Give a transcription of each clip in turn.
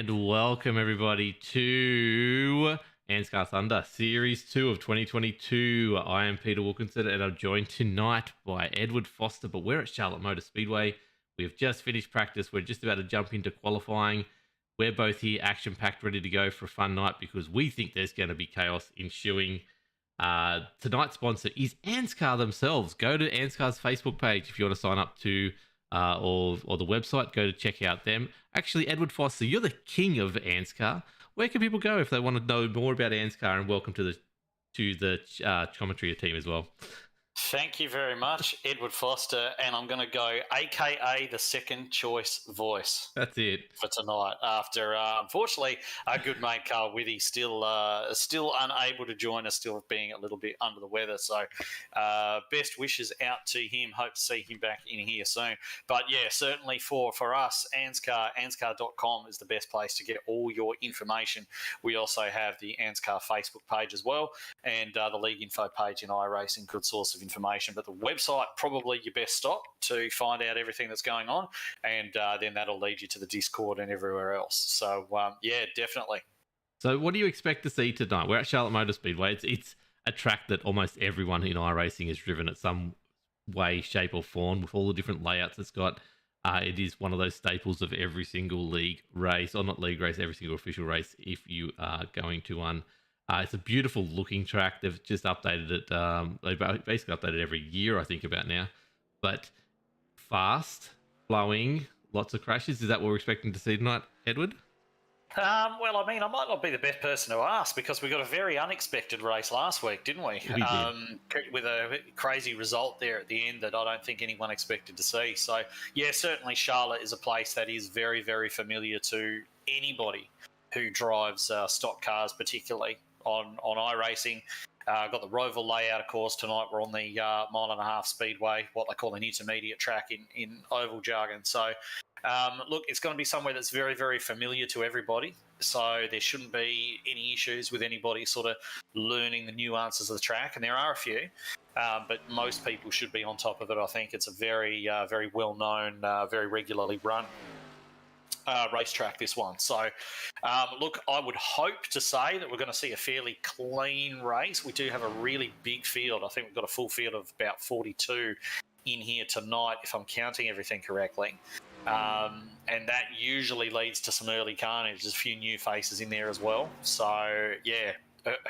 And welcome everybody to ANZCAR Thunder Series 2 of 2022. I am Peter Wilkinson and I'm joined tonight by Edward Foster, but we're at Charlotte Motor Speedway. We've just finished practice. We're just about to jump into qualifying. We're both here action-packed, ready to go for a fun night because we think there's going to be chaos ensuing. Tonight's sponsor is ANZCAR themselves. Go to ANZCAR's Facebook page if you want to sign up to or the website. Go to check out them. Actually, Edward Foster, you're the king of ANZCAR. Where can people go if they want to know more about ANZCAR? And welcome to the commentary team as well. Thank you very much, Edward Foster, and I'm going to go AKA the second choice voice. That's it for tonight. After unfortunately, our good mate Carl Withy still unable to join us, still being a little bit under the weather. So, best wishes out to him. Hope to see him back in here soon. But yeah, certainly for us, ANZCAR, ANZCAR.com is the best place to get all your information. We also have the ANZCAR Facebook page as well, and the league info page in iRacing. Good source of information, but the website probably your best stop to find out everything that's going on, and then that'll lead you to the Discord and everywhere else. So yeah, definitely. So what do you expect to see tonight? We're at Charlotte Motor Speedway. It's a track that almost everyone in iRacing has driven at some way, shape or form, with all the different layouts it's got. It is one of those staples of every single league race, or not league race, every single official race if you are going to one. It's a beautiful looking track. They've just updated it. They basically update it every year, I think, about now. But fast, flowing, lots of crashes. Is that what we're expecting to see tonight, Edward? Well, I mean, I might not be the best person to ask because we got a very unexpected race last week, didn't we? We did. With a crazy result there at the end that I don't think anyone expected to see. So, yeah, certainly Charlotte is a place that is very, very familiar to anybody who drives stock cars, particularly on iRacing. Got the Roval layout, of course. Tonight we're on the mile and a half speedway, what they call an intermediate track in oval jargon. So, look, it's going to be somewhere that's very, very familiar to everybody. So there shouldn't be any issues with anybody sort of learning the nuances of the track. And there are a few, but most people should be on top of it. I think it's a very, very well-known, very regularly run racetrack, this one. So, look, I would hope to say that we're going to see a fairly clean race. We do have a really big field. I think we've got a full field of about 42 in here tonight, if I'm counting everything correctly. And that usually leads to some early carnage. There's a few new faces in there as well. So, yeah,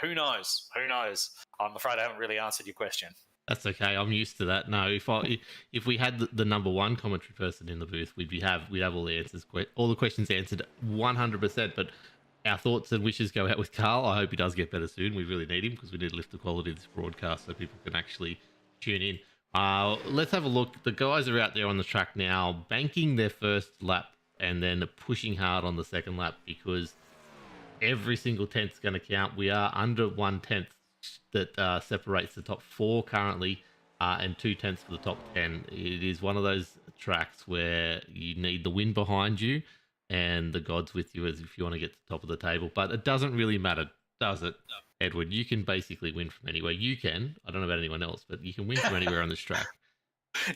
who knows? Who knows? I'm afraid I haven't really answered your question. That's okay. I'm used to that. No, if we had the number one commentary person in the booth, we'd have all the answers, all the questions answered 100%. But our thoughts and wishes go out with Carl. I hope he does get better soon. We really need him because we need to lift the quality of this broadcast so people can actually tune in. Let's have a look. The guys are out there on the track now, banking their first lap and then pushing hard on the second lap because every single tenth is going to count. We are under 1/10 that separates the top 4 currently, and 2/10 for the top 10. It is one of those tracks where you need the wind behind you and the gods with you as if you want to get to the top of the table. But it doesn't really matter, does it, Edward? You can basically win from anywhere. You can. I don't know about anyone else, but you can win from anywhere on this track.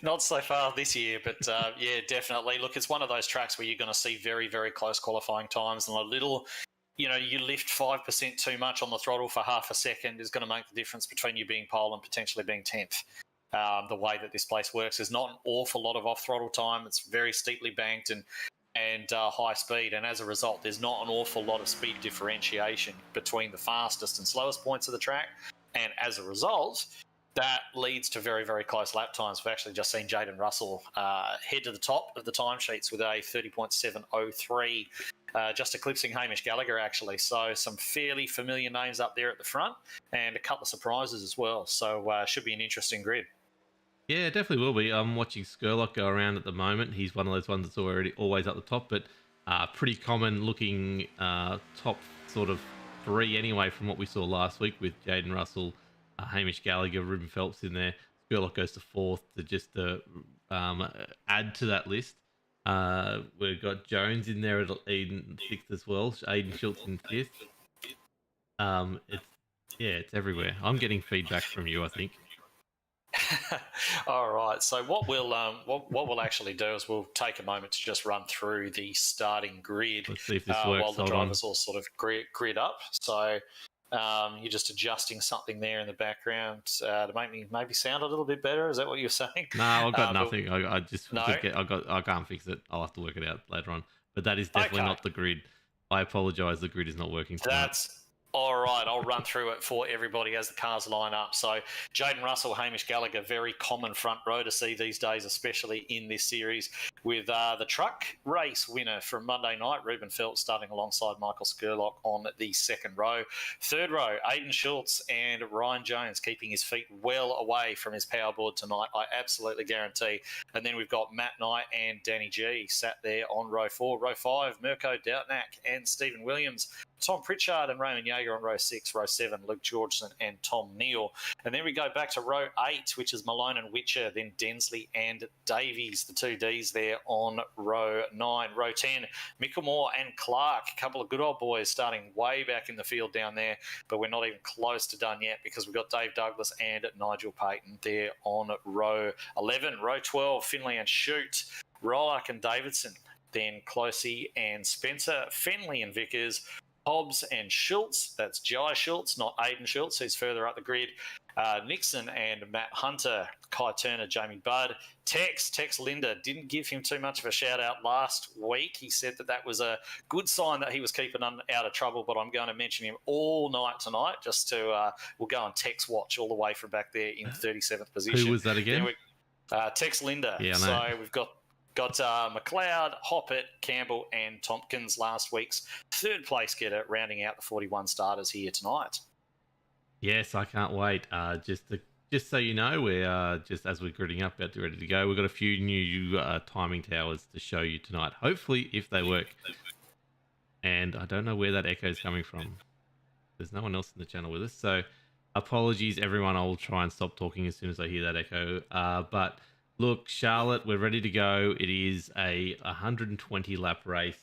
Not so far this year, but yeah, definitely. Look, it's one of those tracks where you're going to see very, very close qualifying times and a little... You know, you lift 5% too much on the throttle for half a second is going to make the difference between you being pole and potentially being 10th. The way that this place works, there's not an awful lot of off-throttle time. It's very steeply banked and high speed, and as a result, there's not an awful lot of speed differentiation between the fastest and slowest points of the track. And as a result, that leads to very, very close lap times. We've actually just seen Jaden Russell head to the top of the timesheets with a 30.703. Just eclipsing Hamish Gallagher, actually. So some fairly familiar names up there at the front and a couple of surprises as well. So should be an interesting grid. Yeah, it definitely will be. I'm watching Skurlock go around at the moment. He's one of those ones that's always up the top, but pretty common looking top sort of 3 anyway from what we saw last week with Jaden Russell, Hamish Gallagher, Ruben Phelps in there. Skurlock goes to 4th to just add to that list. We've got Jones in there in 6th as well. Aiden Schultz in 5th. It's everywhere. I'm getting feedback from you, I think. All right. So what we'll actually do is we'll take a moment to just run through the starting grid Let's see if this works. while the Hold on. drivers all sort of grid up. So you're just adjusting something there in the background to make me maybe sound a little bit better. Is that what you're saying? No, I've got nothing. I just No? I can't fix it. I'll have to work it out later on. But that is definitely Okay. not the grid. I apologise. The grid is not working tonight. That's all right. I'll run through it for everybody as the cars line up. So Jaden Russell, Hamish Gallagher, very common front row to see these days, especially in this series, with the truck race winner from Monday night, Ruben Phelps, starting alongside Michael Skurlock on the second row. Third row, Aidan Schultz and Ryan Jones, keeping his feet well away from his powerboard tonight, I absolutely guarantee. And then we've got Matt Knight and Danny G sat there on row 4. Row 5, Mirko Doutnak and Stephen Williams, Tom Pritchard and Roman Yeager on row 6, row 7, Luke Georgeson and Tom Neal. And then we go back to row 8, which is Malone and Witcher, then Densley and Davies, the two Ds there on row 9. Row 10, Mickelmore and Clark, a couple of good old boys starting way back in the field down there, but we're not even close to done yet because we've got Dave Douglas and Nigel Payton there on row 11. Row 12, Finley and Shute, Rolock and Davidson, then Closey and Spencer, Fenley and Vickers, Hobbs and Schultz, that's Jai Schultz, not Aidan Schultz, who's further up the grid. Nixon and Matt Hunter, Kai Turner, Jamie Budd. Tex Linder, didn't give him too much of a shout out last week. He said that was a good sign that he was keeping out of trouble, but I'm going to mention him all night tonight just to, we'll go on Tex watch all the way from back there in 37th position. Who was that again? Tex Linder. Yeah, I know. So we've got McLeod, Hoppett, Campbell and Tompkins, last week's third place getter, rounding out the 41 starters here tonight. Yes, I can't wait. Just so you know, we're just as we're gridding up, about to ready to go. We've got a few new timing towers to show you tonight. Hopefully, if they work. And I don't know where that echo is coming from. There's no one else in the channel with us, so apologies, everyone. I will try and stop talking as soon as I hear that echo. But look, Charlotte, we're ready to go. It is a 120 lap race.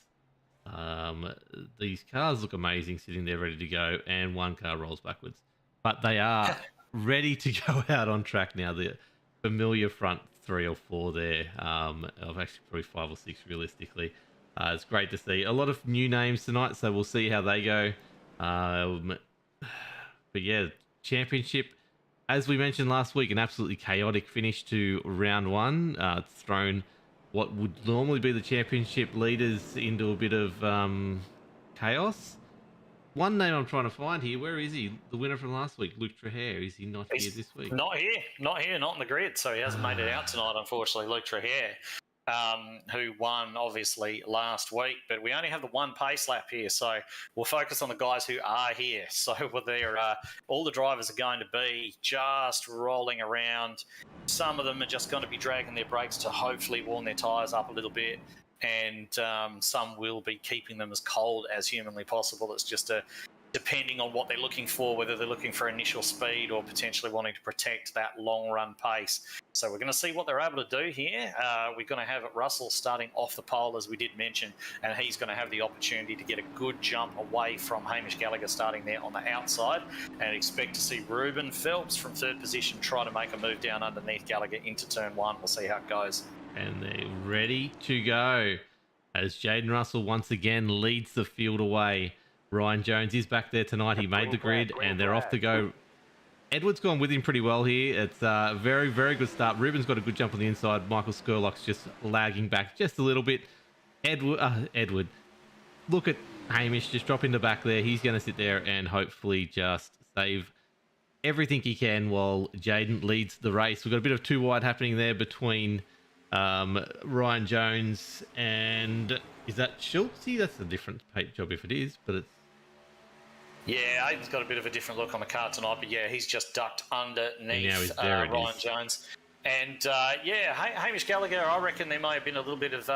These cars look amazing sitting there ready to go, and one car rolls backwards. But they are ready to go out on track now. The familiar front 3 or 4 there, of actually probably 5 or 6 realistically. It's great to see. A lot of new names tonight, so we'll see how they go. But yeah, championship, as we mentioned last week, an absolutely chaotic finish to round 1. It's thrown what would normally be the championship leaders into a bit of chaos. One name I'm trying to find here, where is he? The winner from last week, Luke Trahere. Is he not here this week? Not here, not in the grid, so he hasn't made it out tonight, unfortunately, Luke Trahere. Who won obviously last week, but we only have the one pace lap here, so we'll focus on the guys who are here. So all the drivers are going to be just rolling around. Some of them are just going to be dragging their brakes to hopefully warm their tyres up a little bit, and some will be keeping them as cold as humanly possible. It's just depending on what they're looking for, whether they're looking for initial speed or potentially wanting to protect that long run pace. So we're going to see what they're able to do here. We're going to have Russell starting off the pole, as we did mention, and he's going to have the opportunity to get a good jump away from Hamish Gallagher starting there on the outside, and expect to see Ruben Phelps from third position try to make a move down underneath Gallagher into turn 1. We'll see how it goes. And they're ready to go as Jaden Russell once again leads the field away. Ryan Jones is back there tonight. He made the grid, and they're off to go. Edward's gone with him pretty well here. It's a very, very good start. Ruben's got a good jump on the inside. Michael Skurlock's just lagging back just a little bit. Edward, look at Hamish just drop in the back there. He's going to sit there and hopefully just save everything he can while Jaden leads the race. We've got a bit of too wide happening there between Ryan Jones and... Is that Schultz? That's a different paint job if it is, but it's... Yeah, Aiden's got a bit of a different look on the car tonight, but yeah, he's just ducked underneath Ryan Jones. And Hamish Gallagher, I reckon there may have been a little bit of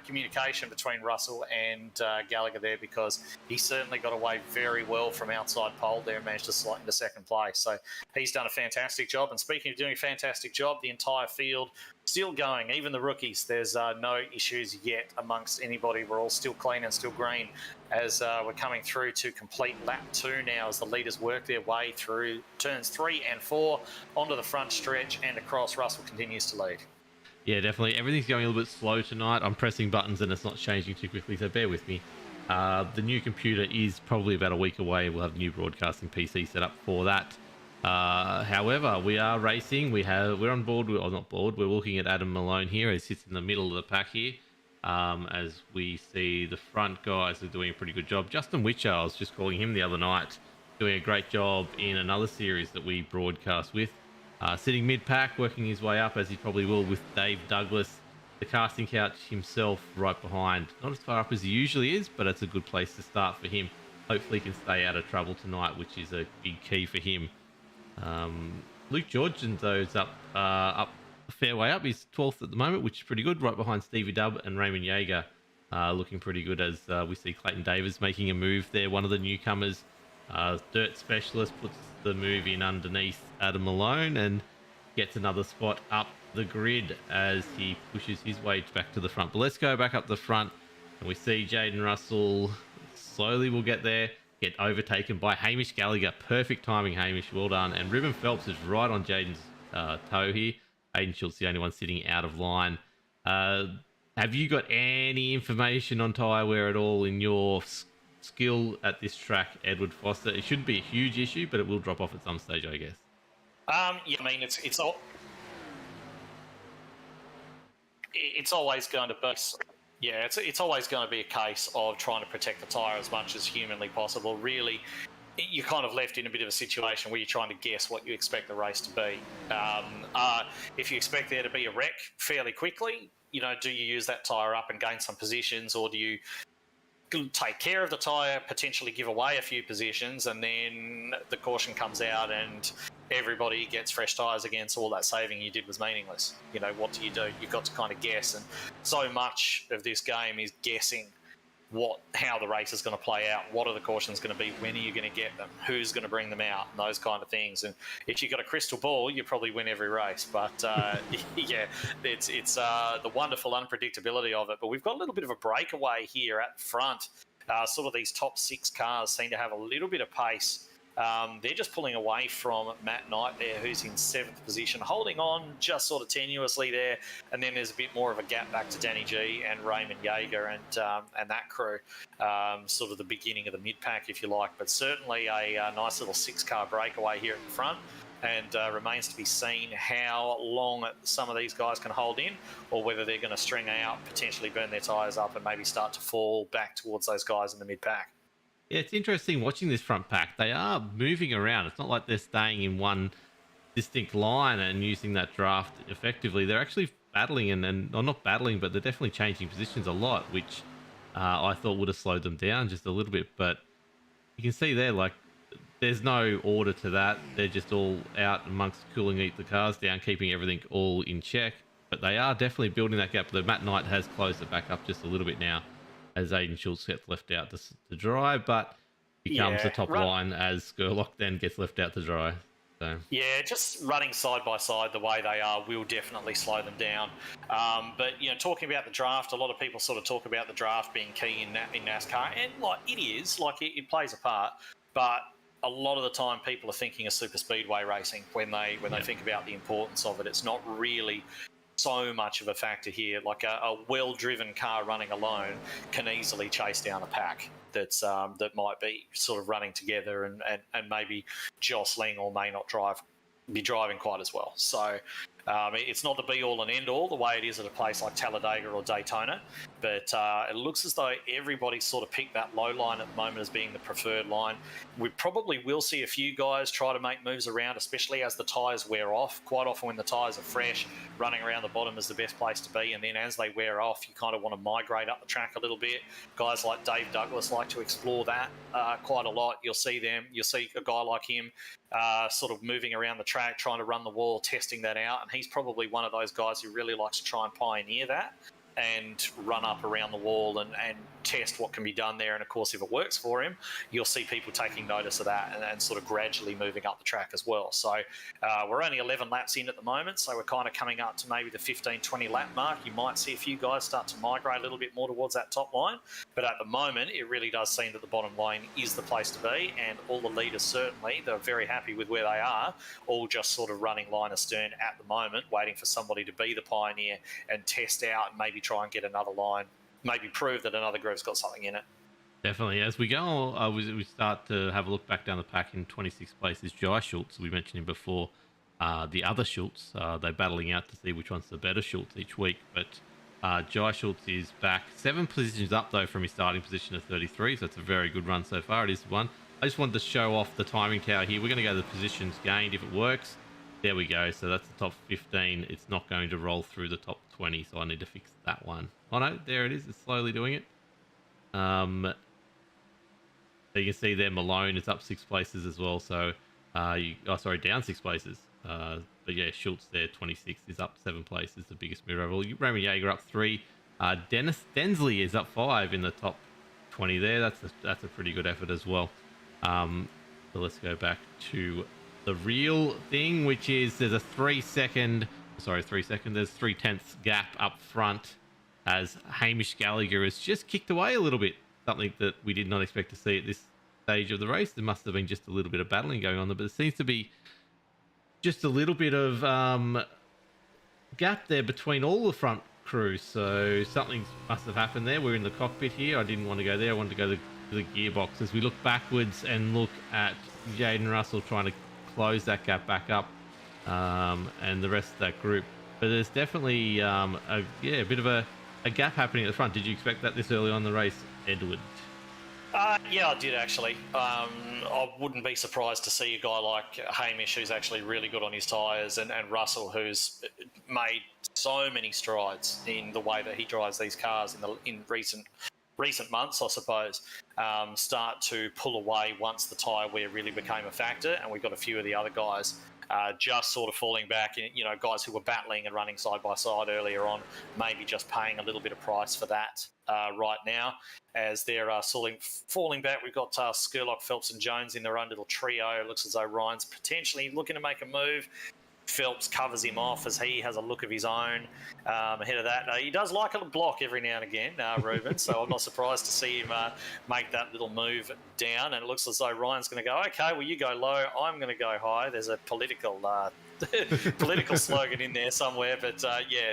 communication between Russell and Gallagher there, because he certainly got away very well from outside pole there and managed to slot into second place. So he's done a fantastic job. And speaking of doing a fantastic job, the entire field still going, even the rookies. There's no issues yet amongst anybody. We're all still clean and still green as we're coming through to complete lap 2 now as the leaders work their way through turns 3 and 4 onto the front stretch and across. Russell continues to lead. Yeah, definitely. Everything's going a little bit slow tonight. I'm pressing buttons and it's not changing too quickly, so bear with me. The new computer is probably about a week away. We'll have the new broadcasting PC set up for that. However, we are racing. We're on board. Or not board. We're looking at Adam Malone here. He sits in the middle of the pack here. As we see the front guys are doing a pretty good job. Justin Witcher, I was just calling him the other night, doing a great job in another series that we broadcast with. Sitting mid-pack, working his way up, as he probably will with Dave Douglas, the casting couch himself right behind. Not as far up as he usually is, but it's a good place to start for him. Hopefully he can stay out of trouble tonight, which is a big key for him. Luke Georgian, though, is up a fair way up. He's 12th at the moment, which is pretty good, right behind Stevie Dubb and Raymond Yeager, looking pretty good as we see Clayton Davis making a move there, one of the newcomers. Dirt Specialist puts the move in underneath Adam Malone and gets another spot up the grid as he pushes his way back to the front. But let's go back up the front and we see Jaden Russell slowly will get there, get overtaken by Hamish Gallagher. Perfect timing, Hamish. Well done. And Ruben Phelps is right on Jaden's toe here. Aiden Schultz, the only one sitting out of line. Have you got any information on tyre wear at all in your skill at this track, Edward Foster? It shouldn't be a huge issue, but it will drop off at some stage, I guess. Yeah, I mean, it's always going to be. Yeah, it's always going to be a case of trying to protect the tyre as much as humanly possible. Really, you're kind of left in a bit of a situation where you're trying to guess what you expect the race to be. If you expect there to be a wreck fairly quickly, do you use that tyre up and gain some positions, or do you take care of the tyre, potentially give away a few positions, and then the caution comes out and everybody gets fresh tyres again, so all that saving you did was meaningless. What do? You've got to kind of guess, and so much of this game is guessing how the race is going to play out, what are the cautions going to be, when are you going to get them, who's going to bring them out, and those kind of things. And if you've got a crystal ball, you probably win every race. But yeah, it's the wonderful unpredictability of it. But we've got a little bit of a breakaway here at the front. Sort of these top 6 cars seem to have a little bit of pace. They're just pulling away from Matt Knight there, who's in 7th position, holding on just sort of tenuously there. And then there's a bit more of a gap back to Danny G and Raymond Yeager and that crew, sort of the beginning of the mid-pack, if you like. But certainly a nice little 6-car breakaway here at the front. And remains to be seen how long some of these guys can hold in, or whether they're going to string out, potentially burn their tyres up and maybe start to fall back towards those guys in the mid-pack. Yeah, it's interesting watching this front pack. They are moving around. It's not like they're staying in one distinct line and using that draft effectively. They're actually battling or not battling, but they're definitely changing positions a lot, which I thought would have slowed them down just a little bit. But you can see there, like, there's no order to that. They're just all out amongst cooling the cars down, keeping everything all in check. But they are definitely building that gap. The Matt Knight has closed it back up just a little bit now, as Aiden Schultz gets left out to dry, but becomes the top line as Skurlock then gets left out to dry. So. Yeah, just running side by side the way they are will definitely slow them down. But talking about the draft, a lot of people sort of talk about the draft being key in NASCAR, and it is, it plays a part. But a lot of the time, people are thinking of super speedway racing when they think about the importance of it. It's not really so much of a factor here. Like a well-driven car running alone can easily chase down a pack that might be sort of running together and maybe jostling or may not be driving quite as well. So it's not the be-all and end-all the way it is at a place like Talladega or Daytona, but it looks as though everybody sort of picked that low line at the moment as being the preferred line. We probably will see a few guys try to make moves around, especially as the tyres wear off. Quite often when the tyres are fresh, running around the bottom is the best place to be, and then as they wear off, you kind of want to migrate up the track a little bit. Guys like Dave Douglas like to explore that quite a lot. You'll see a guy like him sort of moving around the track, trying to run the wall, testing that out, and he's probably one of those guys who really likes to try and pioneer that and run up around the wall and test what can be done there. And of course, if it works for him, you'll see people taking notice of that and sort of gradually moving up the track as well. So we're only 11 laps in at the moment, so we're kind of coming up to maybe the 15, 20 lap mark. You might see a few guys start to migrate a little bit more towards that top line, but at the moment, it really does seem that the bottom lane is the place to be, and all the leaders certainly, they're very happy with where they are, all just sort of running line astern at the moment, waiting for somebody to be the pioneer and test out and maybe try and get another line, maybe prove that another groove's got something in it. Definitely. As we go, we start to have a look back down the pack. In 26th place is Jai Schultz. We mentioned him before. The other Schultz, they're battling out to see which one's the better Schultz each week. But Jai Schultz is back 7 positions up, though, from his starting position of 33. So it's a very good run so far. It is one. I just wanted to show off the timing tower here. We're going to go to the positions gained. If it works, there we go. So that's the top 15. It's not going to roll through the top 20, so I need to fix that one. Oh, no, there it is. It's slowly doing it. So you can see there Malone is up 6 places as well. So, down 6 places. But yeah, Schultz there, 26, is up 7 places, the biggest move overall. Roman Jaeger up 3. Dennis Densley is up 5 in the top 20 there. That's a pretty good effort as well. So let's go back to the real thing, which is there's a 3 tenths gap up front as Hamish Gallagher has just kicked away a little bit. Something that we did not expect to see at this stage of the race. There must have been just a little bit of battling going on there, but it seems to be just a little bit of gap there between all the front crew. So something must have happened there. We're in the cockpit here. I didn't want to go there. I wanted to go to the gearbox. As we look backwards and look at Jaden Russell trying to close that gap back up, and the rest of that group. But there's definitely a bit of a gap happening at the front. Did you expect that this early on in the race, Edward? Yeah, I did actually. I wouldn't be surprised to see a guy like Hamish, who's actually really good on his tyres, and Russell, who's made so many strides in the way that he drives these cars in recent months, I suppose, start to pull away once the tyre wear really became a factor, and we've got a few of the other guys just sort of falling back. Guys who were battling and running side by side earlier on, maybe just paying a little bit of price for that right now, as they're falling back. We've got Skurlock, Phelps and Jones in their own little trio. It looks as though Ryan's potentially looking to make a move. Phelps covers him off as he has a look of his own ahead of that. He does like a block every now and again, Ruben, so I'm not surprised to see him make that little move down. And it looks as though Ryan's going to go, okay, well, you go low, I'm going to go high. There's a political slogan in there somewhere, but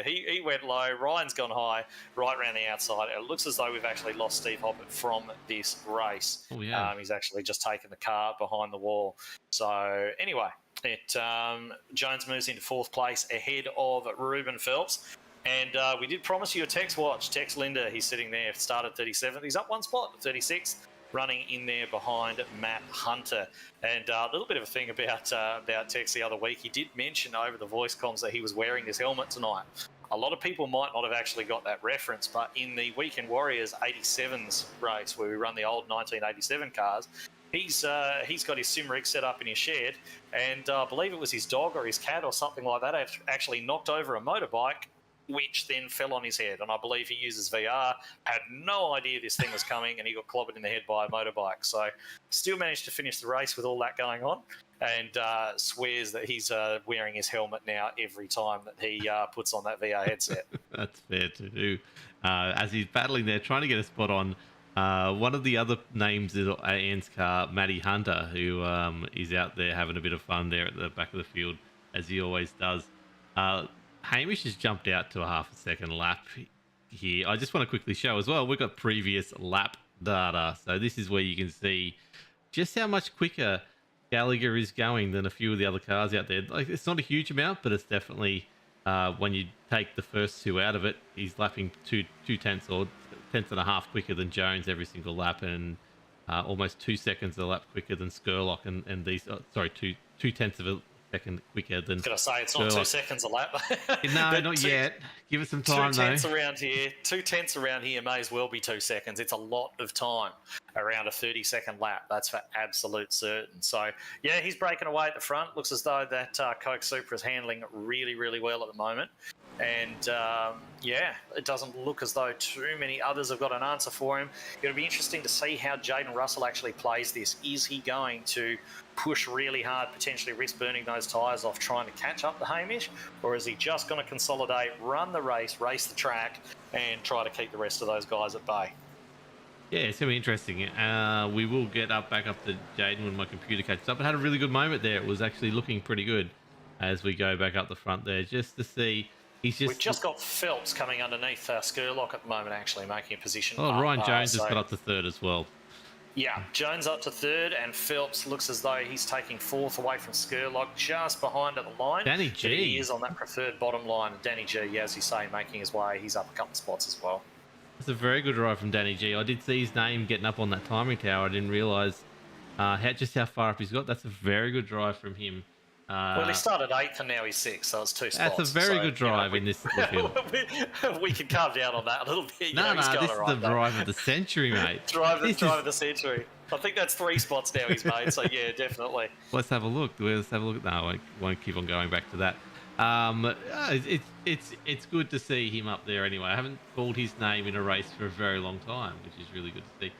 he went low. Ryan's gone high, right around the outside. It looks as though we've actually lost Steve Hoppett from this race. Oh, yeah. He's actually just taken the car behind the wall. So anyway, Jones moves into 4th place ahead of Ruben Phelps. And we did promise you a Tex watch. Tex Linder, he's sitting there, started 37th. He's up 1 spot, 36th, running in there behind Matt Hunter. And a little bit of a thing about Tex the other week, he did mention over the voice comms that he was wearing his helmet tonight. A lot of people might not have actually got that reference, but in the Weekend Warriors 87s race, where we run the old 1987 cars, he's got his sim rig set up in his shed, and I believe it was his dog or his cat or something like that actually knocked over a motorbike, which then fell on his head. And I believe he uses VR, had no idea this thing was coming, and he got clobbered in the head by a motorbike. So still managed to finish the race with all that going on, and swears that he's wearing his helmet now every time that he puts on that VR headset. That's fair to do. As he's battling there, trying to get a spot on, one of the other names is ANZCAR, Matty Hunter, who is out there having a bit of fun there at the back of the field, as he always does. Hamish has jumped out to a half a second lap here. I just want to quickly show as well, we've got previous lap data. So this is where you can see just how much quicker Gallagher is going than a few of the other cars out there. Like, it's not a huge amount, but it's definitely, when you take the first 2 out of it, he's lapping 2 tenths or 10.5 quicker than Jones every single lap, and almost 2 seconds a lap quicker than Skurlock, and these 2 tenths of a second quicker than. I was going to say, it's not 2 seconds a lap. No, not yet. Give it some time, 2 tenths around here. 2 tenths around here may as well be 2 seconds. It's a lot of time around a 30-second lap. That's for absolute certain. So, yeah, he's breaking away at the front. Looks as though that Coke Supra is handling really, really well at the moment. And yeah, it doesn't look as though too many others have got an answer for him. It'll be interesting to see how Jaden Russell actually plays this. Is he going to push really hard, potentially risk burning those tyres off, trying to catch up to Hamish, or is he just going to consolidate, run the race the track, and try to keep the rest of those guys at bay? Yeah, it's going to be interesting. We will get back up to Jaden when my computer catches up. It had a really good moment there. It was actually looking pretty good as we go back up the front there, just to see. We've just got Phelps coming underneath Skurlock at the moment, actually making a position. Oh, Ryan Jones has got up to third as well. Yeah, Jones up to third, and Phelps looks as though he's taking fourth away from Skurlock, just behind at the line. Danny G. He is on that preferred bottom line. Danny G, yeah, as you say, making his way. He's up a couple of spots as well. That's a very good ride from Danny G. I did see his name getting up on that timing tower. I didn't realise just how far up he's got. That's a very good drive from him. Well, he started 8th and now he's 6th, so it's 2 spots. That's a very good drive in this field. We can calm down on that a little bit. No, this is the drive of the century, mate. drive of the century. I think that's 3 spots now he's made, so yeah, definitely. Let's have a look. No, I won't keep on going back to that. It's good to see him up there anyway. I haven't called his name in a race for a very long time, which is really good to see.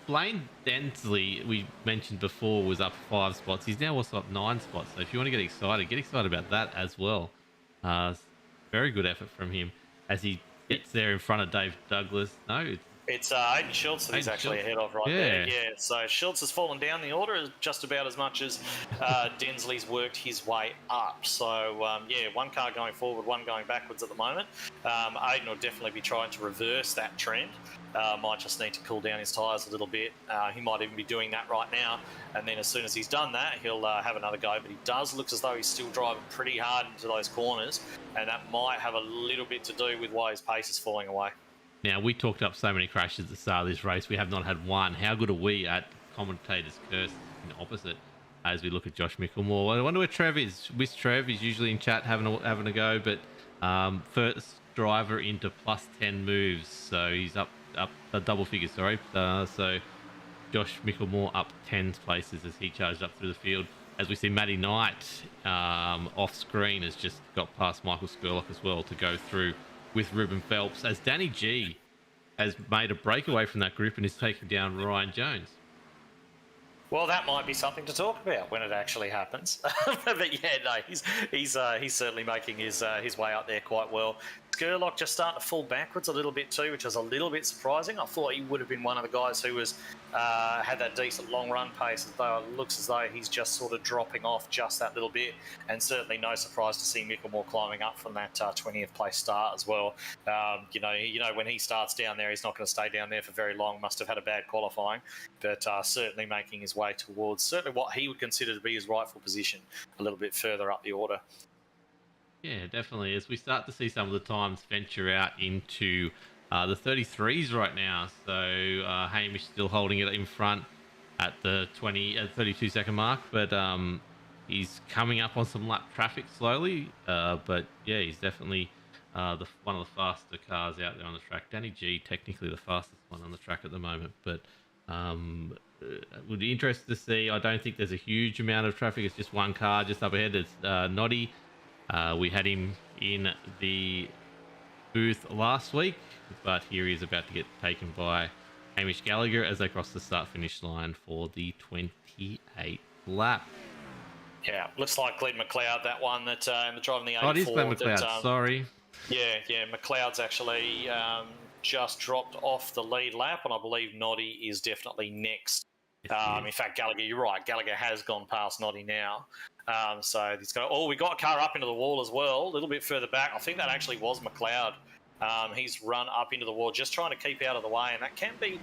Blaine Densley, we mentioned before, was up 5 spots. He's now also up 9 spots. So if you want to get excited about that as well. Very good effort from him as he gets there in front of Dave Douglas. No, it's Aiden Schultz that he's actually ahead of there. Yeah, so Schultz has fallen down the order just about as much as Densley's worked his way up. So, yeah, 1 car going forward, 1 going backwards at the moment. Aiden will definitely be trying to reverse that trend. Might just need to cool down his tyres a little bit. He might even be doing that right now. And then as soon as he's done that, he'll have another go. But he does look as though he's still driving pretty hard into those corners. And that might have a little bit to do with why his pace is falling away. Now, we talked up so many crashes at the start of this race. We have not had one. How good are we at commentator's curse in opposite as we look at Josh Micklemore? I wonder where Trev is. Wish Trev is usually in chat having a go. But first driver into plus 10 moves. So he's up double figures, sorry. So Josh Micklemore up 10 places as he charged up through the field. As we see, Matty Knight off screen has just got past Michael Skurlock as well to go through with Ruben Phelps, as Danny G has made a breakaway from that group and is taking down Ryan Jones. Well, that might be something to talk about when it actually happens. But yeah, no, he's certainly making his way up there quite well. Skurlock just starting to fall backwards a little bit too, which is a little bit surprising. I thought he would have been one of the guys who was had that decent long run pace, though it looks as though he's just sort of dropping off just that little bit. And certainly no surprise to see Micklemore climbing up from that 20th place start as well. You know when he starts down there, he's not going to stay down there for very long. Must have had a bad qualifying, but certainly making his way towards certainly what he would consider to be his rightful position a little bit further up the order. Yeah, definitely. As we start to see some of the times venture out into the 33s right now. So Hamish still holding it in front at the 32 second mark, but he's coming up on some lap traffic slowly. But yeah, he's definitely one of the faster cars out there on the track. Danny G, technically the fastest one on the track at the moment, but would be interested to see. I don't think there's a huge amount of traffic. It's just 1 car just up ahead. It's Noddy. We had him in the booth last week, but here he is about to get taken by Hamish Gallagher as they cross the start-finish line for the 28th lap. Yeah, looks like Glenn McLeod, that one that driving the 84. Oh, it is Glenn McLeod, sorry. Yeah, McLeod's actually just dropped off the lead lap, and I believe Noddy is definitely next. In fact, Gallagher, you're right. Gallagher has gone past Noddy now. So he's got. Oh, we got a car up into the wall as well, a little bit further back. I think that actually was McLeod. He's run up into the wall, just trying to keep out of the way, and that can be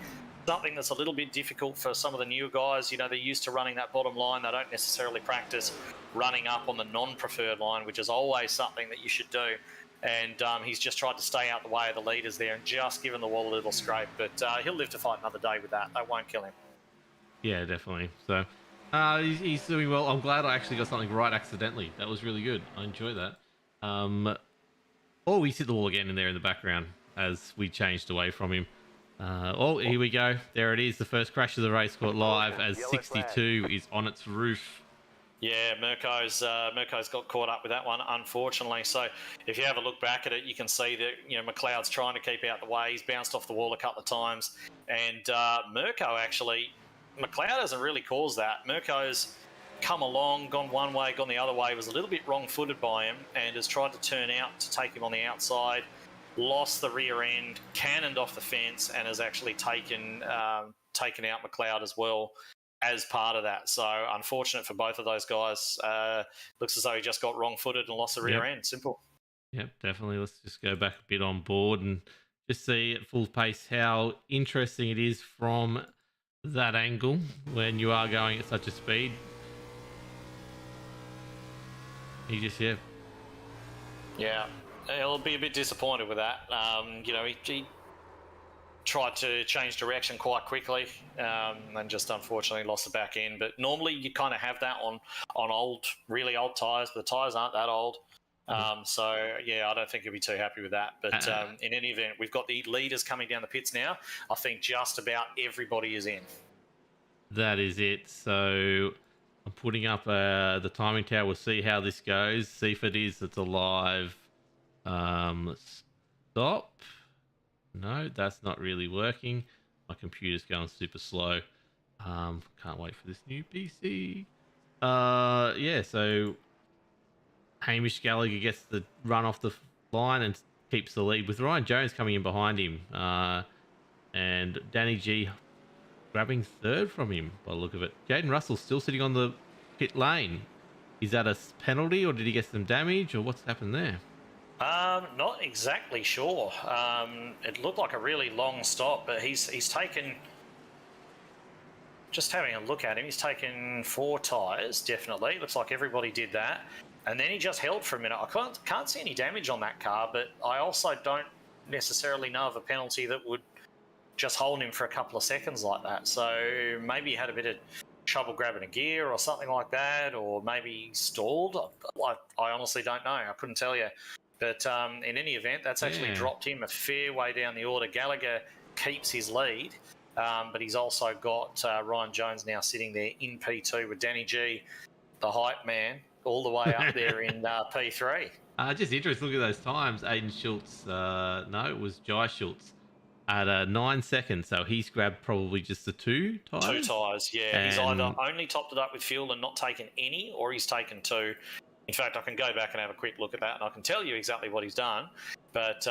something that's a little bit difficult for some of the newer guys. You know, they're used to running that bottom line. They don't necessarily practice running up on the non-preferred line, which is always something that you should do. And he's just tried to stay out the way of the leaders there and just given the wall a little scrape. But he'll live to fight another day with that. That won't kill him. Yeah, definitely. So he's doing well. I'm glad I actually got something right accidentally. That was really good. I enjoy that. He's hit the wall again in there in the background as we changed away from him. Here we go. There it is. The first crash of the race caught live as 62 is on its roof. Yeah, Mirko's got caught up with that one, unfortunately. So if you have a look back at it, you can see that McLeod's trying to keep out the way. He's bounced off the wall a couple of times, and Mirko actually, McLeod hasn't really caused that. Mirko's come along, gone one way, gone the other way, was a little bit wrong-footed by him, and has tried to turn out to take him on the outside. Lost the rear end, cannoned off the fence, and has actually taken out McLeod as well as part of that. So unfortunate for both of those guys. Looks as though he just got wrong-footed and lost the rear end. Simple. Yep, definitely. Let's just go back a bit on board and just see at full pace how interesting it is from that angle when you are going at such a speed. He just, Yeah, he'll be a bit disappointed with that. He tried to change direction quite quickly and just unfortunately lost the back end. But normally you kind of have that on really old tyres, but the tyres aren't that old. So, yeah, I don't think he'll be too happy with that. But in any event, we've got the leaders coming down the pits now. I think just about everybody is in. That is it. So I'm putting up the timing tower. We'll see how this goes. See if it's a live stop. No, that's not really working. My computer's going super slow. Can't wait for this new PC. So Hamish Gallagher gets the run off the line and keeps the lead with Ryan Jones coming in behind him. And Danny G grabbing third from him by the look of it. Jaden Russell still sitting on the pit lane. Is that a penalty or did he get some damage or what's happened there? Not exactly sure. It looked like a really long stop, but he's taken... Just having a look at him, he's taken 4 tyres, definitely. Looks like everybody did that. And then he just held for a minute. I can't see any damage on that car, but I also don't necessarily know of a penalty that would just hold him for a couple of seconds like that. So maybe he had a bit of trouble grabbing a gear or something like that, or maybe he stalled. I honestly don't know. I couldn't tell you. But in any event, that's actually dropped him a fair way down the order. Gallagher keeps his lead, but he's also got Ryan Jones now sitting there in P2 with Danny G, the hype man, all the way up there in P3. Just interesting. Look at those times. Aiden Schultz, it was Jai Schultz at 9 seconds. So he's grabbed probably just the 2 tyres. 2 tyres, yeah. And he's either only topped it up with fuel and not taken any, or he's taken 2. In fact, I can go back and have a quick look at that, and I can tell you exactly what he's done. But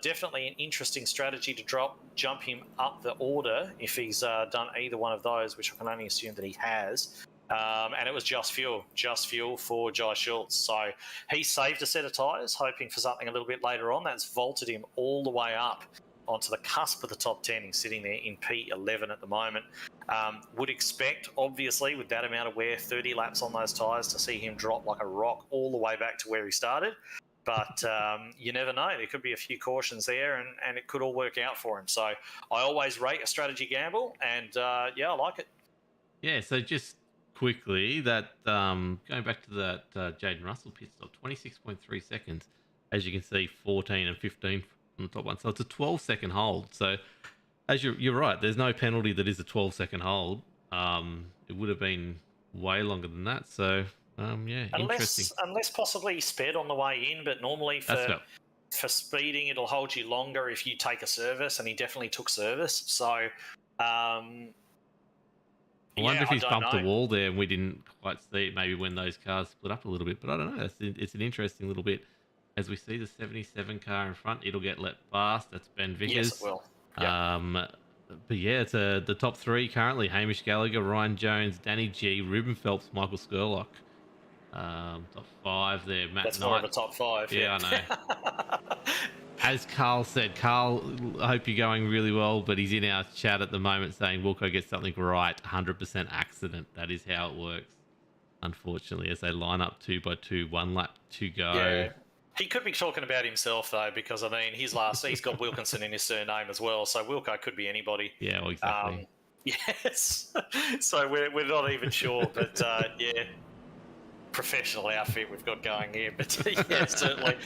definitely an interesting strategy to jump him up the order if he's done either one of those, which I can only assume that he has. And it was just fuel for Jai Schultz. So he saved a set of tyres, hoping for something a little bit later on. That's vaulted him all the way up onto the cusp of the top 10. He's sitting there in P11 at the moment. Would expect, obviously, with that amount of wear, 30 laps on those tyres, to see him drop like a rock all the way back to where he started. But you never know. There could be a few cautions there, and it could all work out for him. So I always rate a strategy gamble, and I like it. Yeah, so just quickly, that going back to that Jaden Russell pit stop, 26.3 seconds. As you can see, 14 and 15 on the top one. So it's a 12-second hold. So as you're right, there's no penalty that is a 12-second hold. It would have been way longer than that. So, interesting. Unless possibly sped on the way in, but normally for speeding, it'll hold you longer if you take a service, and he definitely took service. So, I wonder if he's bumped the wall there and we didn't quite see it, maybe when those cars split up a little bit. But I don't know. It's an interesting little bit. As we see the 77 car in front, it'll get let past. That's Ben Vickers. Yes, it will. Yep. But yeah, it's the top 3 currently: Hamish Gallagher, Ryan Jones, Danny G, Ruben Phelps, Michael Skurlock. Top 5 there. Matt That's Knight. more of a top 5. Yeah, I know. As Carl said, Carl, I hope you're going really well, but he's in our chat at the moment saying Wilco gets something right, 100% accident. That is how it works, unfortunately, as they line up 2 by 2, 1 lap to go. Yeah. He could be talking about himself, though, because, I mean, he's got Wilkinson in his surname as well, so Wilco could be anybody. Yeah, well, exactly. Yes. So we're not even sure, but, professional outfit we've got going here, but, yeah, certainly.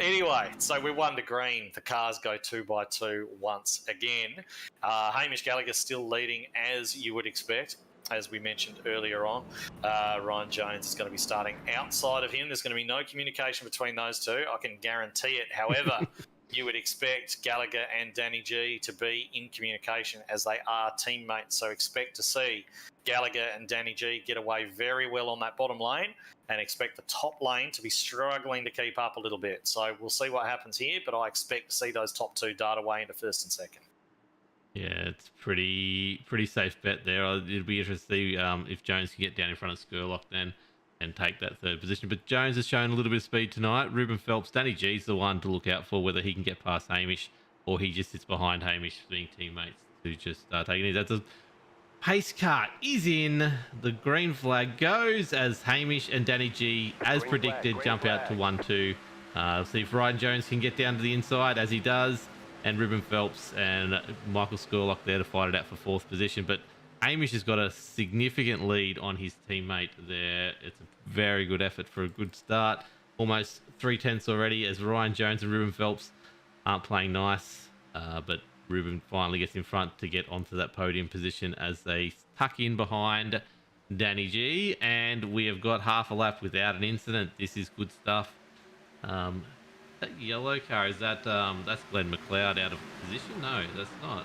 Anyway, so we're 1 to green. The cars go 2 by 2 once again. Hamish Gallagher still leading, as you would expect. as we mentioned earlier on. Ryan Jones is going to be starting outside of him. There's going to be no communication between those two. I can guarantee it. However, you would expect Gallagher and Danny G to be in communication as they are teammates. So expect to see Gallagher and Danny G get away very well on that bottom lane, and expect the top lane to be struggling to keep up a little bit. So we'll see what happens here, but I expect to see those top two dart away into first and second. Yeah, it's pretty safe bet there. It'll be interesting to see if Jones can get down in front of Skurlock then and take that third position. But Jones has shown a little bit of speed tonight. Ruben Phelps, Danny G's the one to look out for, whether he can get past Hamish or he just sits behind Hamish, being teammates to just take it. That's a pace car is in. The green flag goes as Hamish and Danny G, as predicted, jump out to 1-2. See if Ryan Jones can get down to the inside, as he does. And Ruben Phelps and Michael Skurlock there to fight it out for fourth position. But Hamish has got a significant lead on his teammate there. It's a very good effort for a good start. Almost 3/10 already, as Ryan Jones and Ruben Phelps aren't playing nice. But Ruben finally gets in front to get onto that podium position as they tuck in behind Danny G. And we have got half a lap without an incident. This is good stuff. That yellow car, is that that's Glenn McLeod out of position? No, that's not.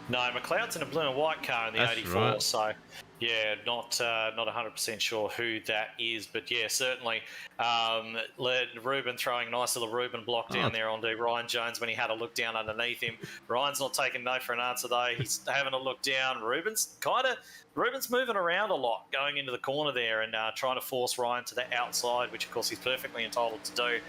No, McLeod's in a blue and white car in the That's 84, right. So yeah, not 100% sure who that is, but yeah, certainly Ruben throwing a nice little Ruben block down there onto Ryan Jones when he had a look down underneath him. Ryan's not taking no for an answer though. He's having a look down. Ruben's moving around a lot going into the corner there and trying to force Ryan to the outside, which of course he's perfectly entitled to do.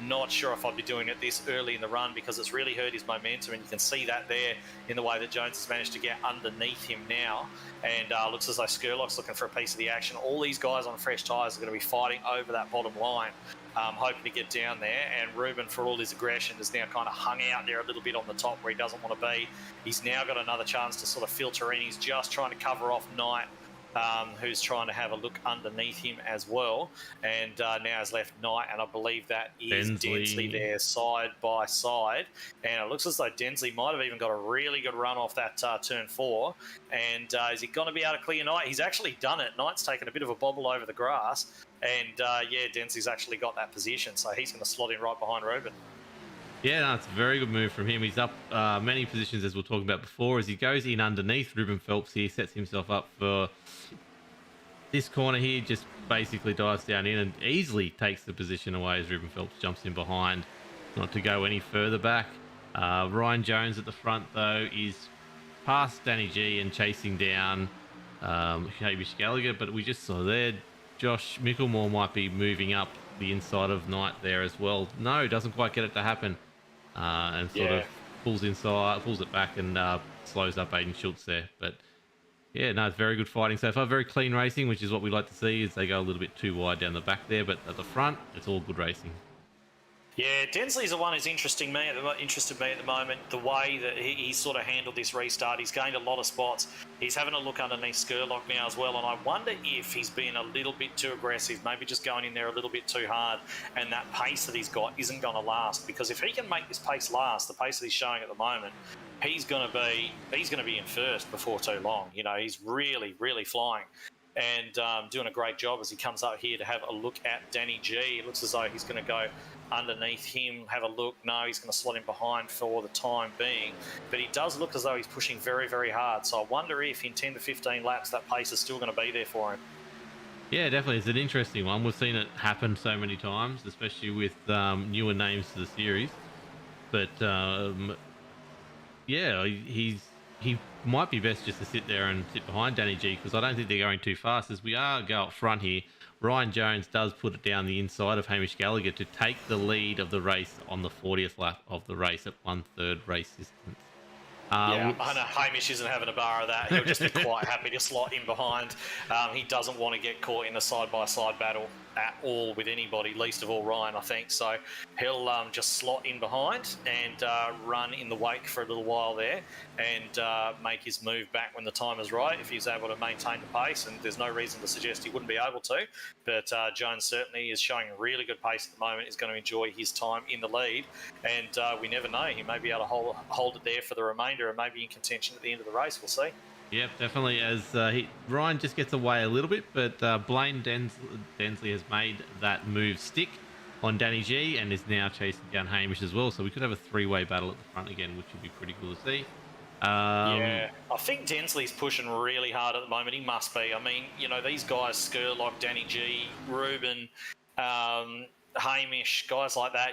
Not sure if I'd be doing it this early in the run because it's really hurt his momentum, and you can see that there in the way that Jones has managed to get underneath him now. And looks as though Skurlock's looking for a piece of the action. All these guys on fresh tyres are going to be fighting over that bottom line, hoping to get down there. And Ruben, for all his aggression, is now kind of hung out there a little bit on the top where he doesn't want to be. He's now got another chance to sort of filter in. He's just trying to cover off Knight, who's trying to have a look underneath him as well. And now has left Knight, and I believe that is Densley there side by side. And it looks as though Densley might have even got a really good run off that turn 4. And is he going to be able to clear Knight? He's actually done it. Knight's taken a bit of a bobble over the grass. And yeah, Densley's actually got that position. So he's going to slot in right behind Ruben. Yeah, no, it's a very good move from him. He's up many positions, as we were talking about before. As he goes in underneath Ruben Phelps here, sets himself up for this corner here, just basically dives down in and easily takes the position away as Ruben Phelps jumps in behind, not to go any further back. Ryan Jones at the front, though, is past Danny G and chasing down Hamish Gallagher, but we just saw there Josh Micklemore might be moving up the inside of Knight there as well. No, doesn't quite get it to happen. And sort of pulls it back and slows up Aiden Schultz there. But yeah, no, it's very good fighting so far. Very clean racing, which is what we like to see, as they go a little bit too wide down the back there. But at the front, it's all good racing. Yeah, Densley's the one who's interested me at the moment. The way that he sort of handled this restart, he's gained a lot of spots. He's having a look underneath Skurlock now as well, and I wonder if he's been a little bit too aggressive, maybe just going in there a little bit too hard, and that pace that he's got isn't going to last. Because if he can make this pace last, the pace that he's showing at the moment, he's going to be in first before too long. You know, he's really, really flying. And doing a great job as he comes up here to have a look at Danny G. It looks as though he's going to go underneath him, have a look. No, he's going to slot in behind for the time being. But he does look as though he's pushing very, very hard. So I wonder if in 10 to 15 laps that pace is still going to be there for him. Yeah, definitely. It's an interesting one. We've seen it happen so many times, especially with newer names to the series. But yeah, he might be best just to sit there and sit behind Danny G, because I don't think they're going too fast. As we go up front here, Ryan Jones does put it down the inside of Hamish Gallagher to take the lead of the race on the 40th lap of the race at 1/3 race distance. Yeah, I know Hamish isn't having a bar of that. He'll just be quite happy to slot in behind. He doesn't want to get caught in a side-by-side battle at all with anybody, least of all Ryan, I think. So he'll just slot in behind and run in the wake for a little while there and make his move back when the time is right, if he's able to maintain the pace. And there's no reason to suggest he wouldn't be able to. But Jones certainly is showing a really good pace at the moment. He's going to enjoy his time in the lead. And we never know. He may be able to hold it there for the remainder and maybe in contention at the end of the race. We'll see. Yep, definitely. As Ryan just gets away a little bit, but Densley has made that move stick on Danny G and is now chasing down Hamish as well. So we could have a three-way battle at the front again, which would be pretty cool to see. Yeah, I think Densley's pushing really hard at the moment. He must be. I mean, these guys, Skurlock, Danny G, Ruben, um, Hamish, guys like that.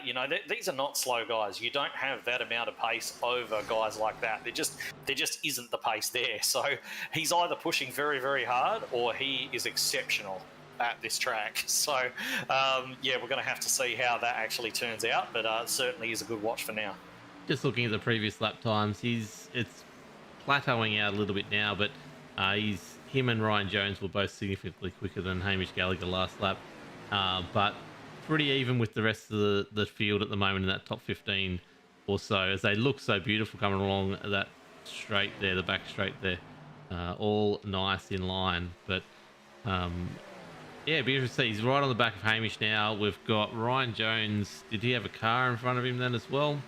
These are not slow guys. You don't have that amount of pace over guys like that. There just isn't the pace there. So he's either pushing very, very hard, or he is exceptional at this track. So yeah, we're going to have to see how that actually turns out. But certainly is a good watch for now. Just looking at the previous lap times, it's plateauing out a little bit now, but him and Ryan Jones were both significantly quicker than Hamish Gallagher last lap, but pretty even with the rest of the field at the moment in that top 15 or so, as they look so beautiful coming along that straight there, the back straight there, all nice in line. But yeah, be interesting to see. He's right on the back of Hamish now. We've got Ryan Jones. Did he have a car in front of him then as well?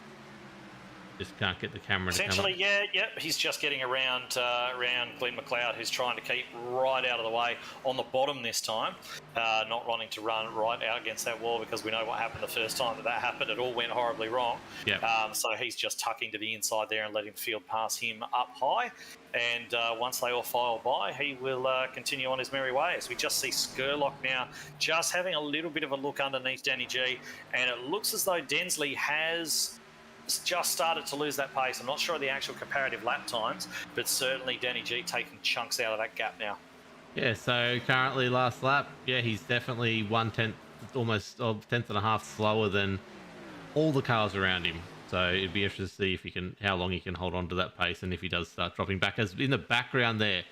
Just can't get the camera to come up. Essentially, yeah. He's just getting around Glenn McLeod, who's trying to keep right out of the way on the bottom this time, not wanting to run right out against that wall, because we know what happened the first time that happened. It all went horribly wrong. Yep. So he's just tucking to the inside there and letting the field pass him up high. And once they all file by, he will continue on his merry ways. We just see Skurlock now just having a little bit of a look underneath Danny G, and it looks as though Densley has just started to lose that pace. I'm not sure of the actual comparative lap times, but certainly Danny G taking chunks out of that gap now. Yeah, so currently last lap, yeah, he's definitely 1/10, almost a tenth and a half slower than all the cars around him. So it'd be interesting to see if how long he can hold on to that pace, and if he does start dropping back. As in the background there,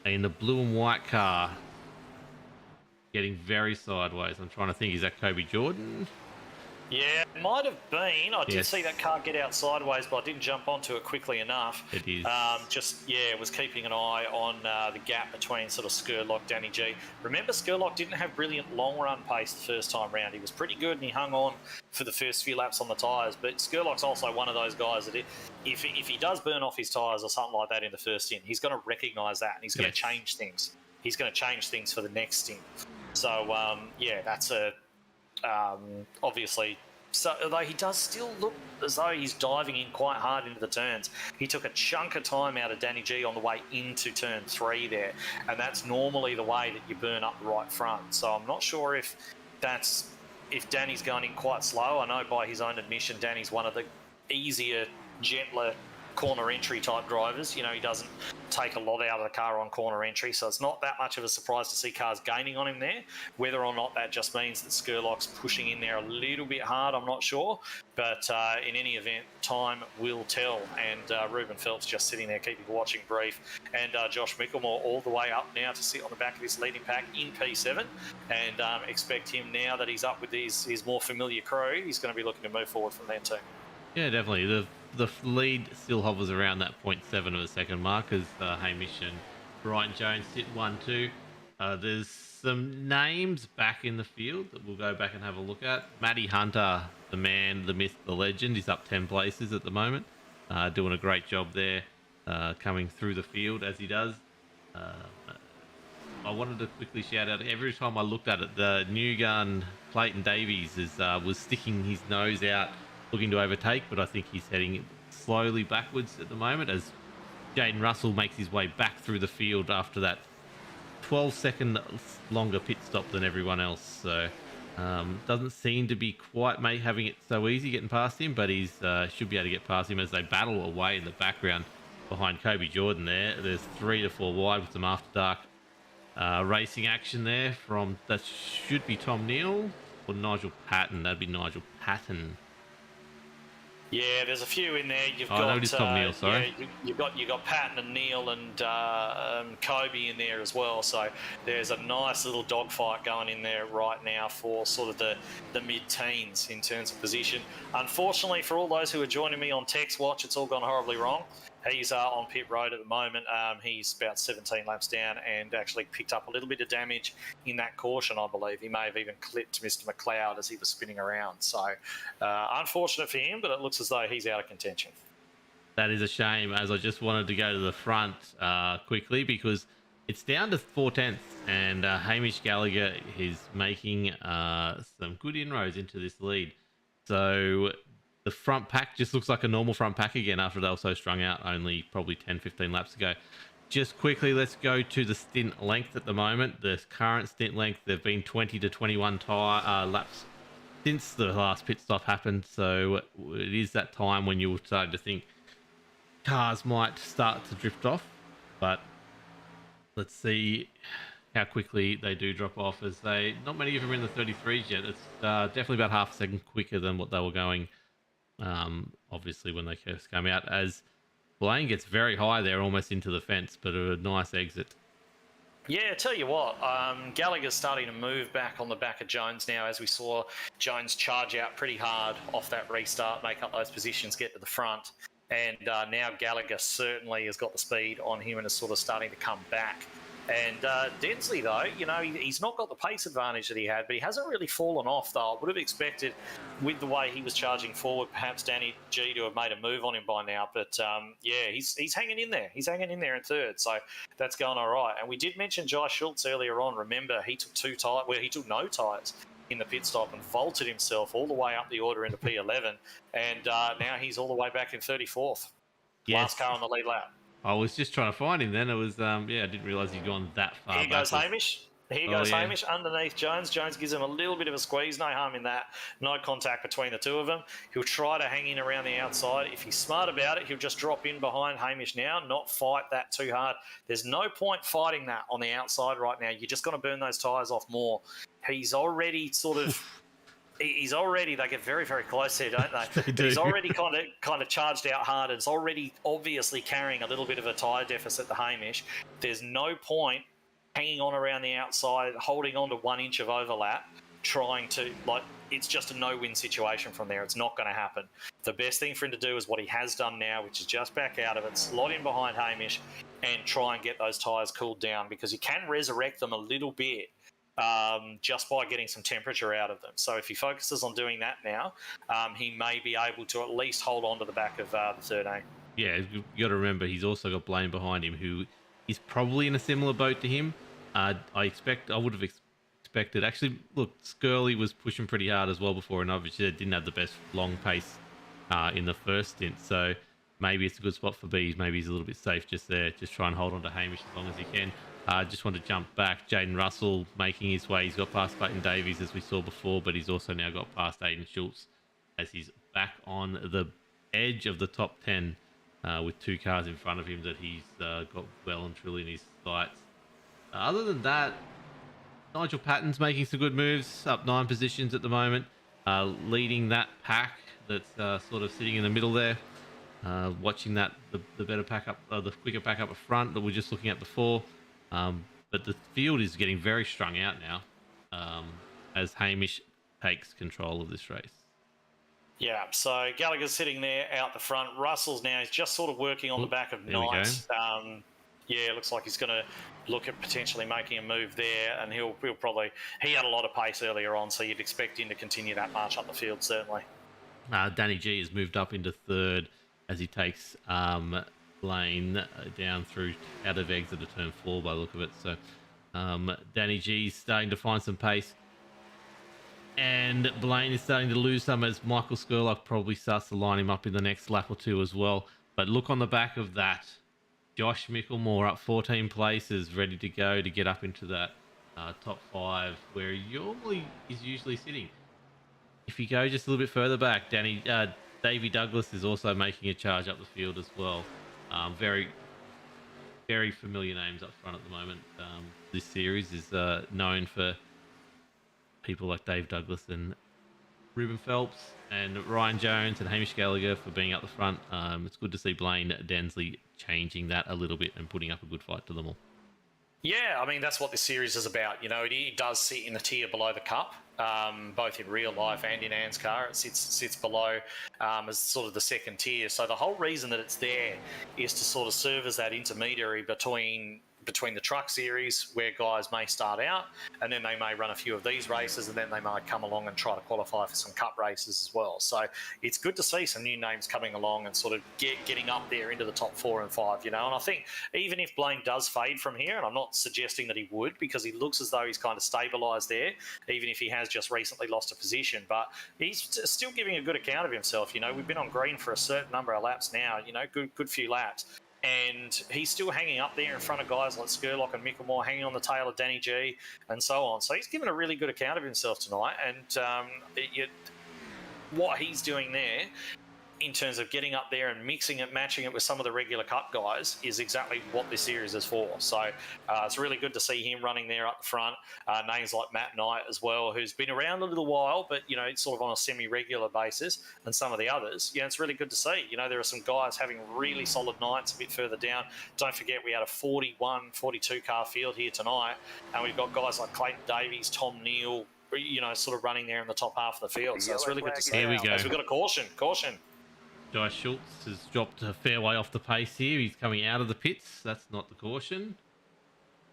in the blue and white car, getting very sideways. I'm trying to think, is that Kobe Jordan? Yeah, it might have been. I did Yes. see that car get out sideways, but I didn't jump onto it quickly enough. It is. Was keeping an eye on the gap between sort of Skurlock, Danny G. Remember, Skurlock didn't have brilliant long run pace the first time round. He was pretty good and he hung on for the first few laps on the tyres. But Skurlock's also one of those guys that if he does burn off his tyres or something like that in the first stint, he's going to recognise that and he's going to change things. He's going to change things for the next stint. So, that's obviously. So, although he does still look as though he's diving in quite hard into the turns. He took a chunk of time out of Danny G on the way into turn 3 there, and that's normally the way that you burn up the right front. So I'm not sure if Danny's going in quite slow. I know by his own admission, Danny's one of the easier, gentler corner entry type drivers. He doesn't take a lot out of the car on corner entry, so it's not that much of a surprise to see cars gaining on him there. Whether or not that just means that Skurlock's pushing in there a little bit hard, I'm not sure, but in any event, time will tell. And Ruben Phelps just sitting there keeping watching brief, and Josh Mickelmore all the way up now to sit on the back of this leading pack in P7, and expect him, now that he's up with his more familiar crew, he's going to be looking to move forward from there too. Yeah, definitely. The lead still hovers around that 0.7 of a second mark, as Hamish and Ryan Jones sit 1-2. There's some names back in the field that we'll go back and have a look at. Matty Hunter, the man, the myth, the legend, is up 10 places at the moment, doing a great job there, coming through the field as he does. I wanted to quickly shout out, every time I looked at it, the new gun Clayton Davies was sticking his nose out looking to overtake, but I think he's heading slowly backwards at the moment as Jaden Russell makes his way back through the field after that 12-second longer pit stop than everyone else. So doesn't seem to be quite having it so easy getting past him, but he's should be able to get past him as they battle away in the background behind Kobe Jordan there. There's 3 to 4 wide with some after dark racing action there from, that should be Tom Neal or Nigel Patton. That'd be Nigel Patton. Yeah, there's a few in there. No, it is Tom Neal, sorry. Yeah, you've got Patton and Neal and Kobe in there as well. So there's a nice little dogfight going in there right now for sort of the mid-teens in terms of position. Unfortunately, for all those who are joining me on Text Watch, it's all gone horribly wrong. He's on pit road at the moment. He's about 17 laps down and actually picked up a little bit of damage in that caution, I believe. He may have even clipped Mr. McLeod as he was spinning around. So unfortunate for him, but it looks as though he's out of contention. That is a shame, as I just wanted to go to the front quickly because it's down to 4/10, and Hamish Gallagher is making some good inroads into this lead. So the front pack just looks like a normal front pack again after they were so strung out only probably 10-15 laps ago. Just quickly, let's go to the stint length at the moment. The current stint length, they've been 20 to 21 tyre laps since the last pit stop happened. So it is that time when you're starting to think cars might start to drift off. But let's see how quickly they do drop off, as not many of them are in the 33s yet. It's definitely about half a second quicker than what they were going, obviously, when they first came out, as Blaine gets very high there, almost into the fence, but a nice exit. Yeah, tell you what, Gallagher's starting to move back on the back of Jones now, as we saw Jones charge out pretty hard off that restart, make up those positions, get to the front. And now Gallagher certainly has got the speed on him and is sort of starting to come back. And Densley, though, he's not got the pace advantage that he had, but he hasn't really fallen off, though. I would have expected, with the way he was charging forward, perhaps Danny G to have made a move on him by now. But, yeah, he's hanging in there. He's hanging in there in third, so that's going all right. And we did mention Jai Schultz earlier on. Remember, he took he took no tyres in the pit stop and vaulted himself all the way up the order into P11. And now he's all the way back in 34th. Yes. Last car on the lead lap. I was just trying to find him then. It was, I didn't realise he'd gone that far. Here goes Hamish. Hamish underneath Jones. Jones gives him a little bit of a squeeze. No harm in that. No contact between the two of them. He'll try to hang in around the outside. If he's smart about it, he'll just drop in behind Hamish now, not fight that too hard. There's no point fighting that on the outside right now. You're just going to burn those tyres off more. He's already sort of... they get very, very close here, don't they? They do. He's already kind of charged out hard, and it's already obviously carrying a little bit of a tyre deficit to Hamish. There's no point hanging on around the outside, holding on to 1 inch of overlap, trying to, it's just a no-win situation from there. It's not going to happen. The best thing for him to do is what he has done now, which is just back out of it, slot in behind Hamish, and try and get those tyres cooled down, because he can resurrect them a little bit just by getting some temperature out of them. So if he focuses on doing that now, he may be able to at least hold on to the back of the 13. Yeah, you got to remember he's also got Blaine behind him, who is probably in a similar boat to him. I would have expected. Actually, look, Skirley was pushing pretty hard as well before, and obviously didn't have the best long pace in the first stint. So maybe it's a good spot for Bees. Maybe he's a little bit safe just there. Just try and hold on to Hamish as long as he can. Just want to jump back. Jaden Russell making his way. He's got past Clayton Davies, as we saw before, but he's also now got past Aiden Schultz, as he's back on the edge of the top 10 with 2 cars in front of him that he's got well and truly in his sights. Other than that, Nigel Patton's making some good moves, up 9 positions at the moment, leading that pack that's sort of sitting in the middle there. Watching that, the better pack up, the quicker pack up front that we we're just looking at before. But the field is getting very strung out now as Hamish takes control of this race. Yeah, so Gallagher's sitting there out the front. Russell's now, he's just sort of working on the back of Knight. Yeah, it looks like he's going to look at potentially making a move there, and he'll probably... He had a lot of pace earlier on, so you'd expect him to continue that march up the field, certainly. Danny G has moved up into third as he takes Blaine down through out of exit to turn 4 by the look of it. So Danny G's starting to find some pace, and Blaine is starting to lose some as Michael Skurlock probably starts to line him up in the next lap or two as well. But look on the back of that, Josh Micklemore up 14 places, ready to go to get up into that top 5 where he is usually sitting. If you go just a little bit further back, Davey Douglas is also making a charge up the field as well. Very, very familiar names up front at the moment. This series is known for people like Dave Douglas and Ruben Phelps and Ryan Jones and Hamish Gallagher for being up the front. It's good to see Blaine Densley changing that a little bit and putting up a good fight to them all. Yeah, I mean, that's what this series is about. It does sit in the tier below the Cup, both in real life and in ANZCAR. It sits below as sort of the second tier. So the whole reason that it's there is to sort of serve as that intermediary between between the truck series where guys may start out and then they may run a few of these races and then they might come along and try to qualify for some cup races as well. So it's good to see some new names coming along and sort of getting up there into the top 4 and 5, and I think even if Blaine does fade from here, and I'm not suggesting that he would because he looks as though he's kind of stabilised there, even if he has just recently lost a position, but he's still giving a good account of himself. We've been on green for a certain number of laps now, good few laps. And he's still hanging up there in front of guys like Skurlock and Mickelmore, hanging on the tail of Danny G and so on. So he's given a really good account of himself tonight. And what he's doing there in terms of getting up there and mixing it, matching it with some of the regular cup guys is exactly what this series is for. So it's really good to see him running there up the front. Names like Matt Knight as well, who's been around a little while, but, it's sort of on a semi-regular basis, and some of the others. It's really good to see. There are some guys having really solid nights a bit further down. Don't forget we had a 41, 42 car field here tonight, and we've got guys like Clayton Davies, Tom Neal, sort of running there in the top half of the field. So it's really good to see. Here we go. As we've got a caution. Jai Schultz has dropped a fair way off the pace here. He's coming out of the pits. That's not the caution.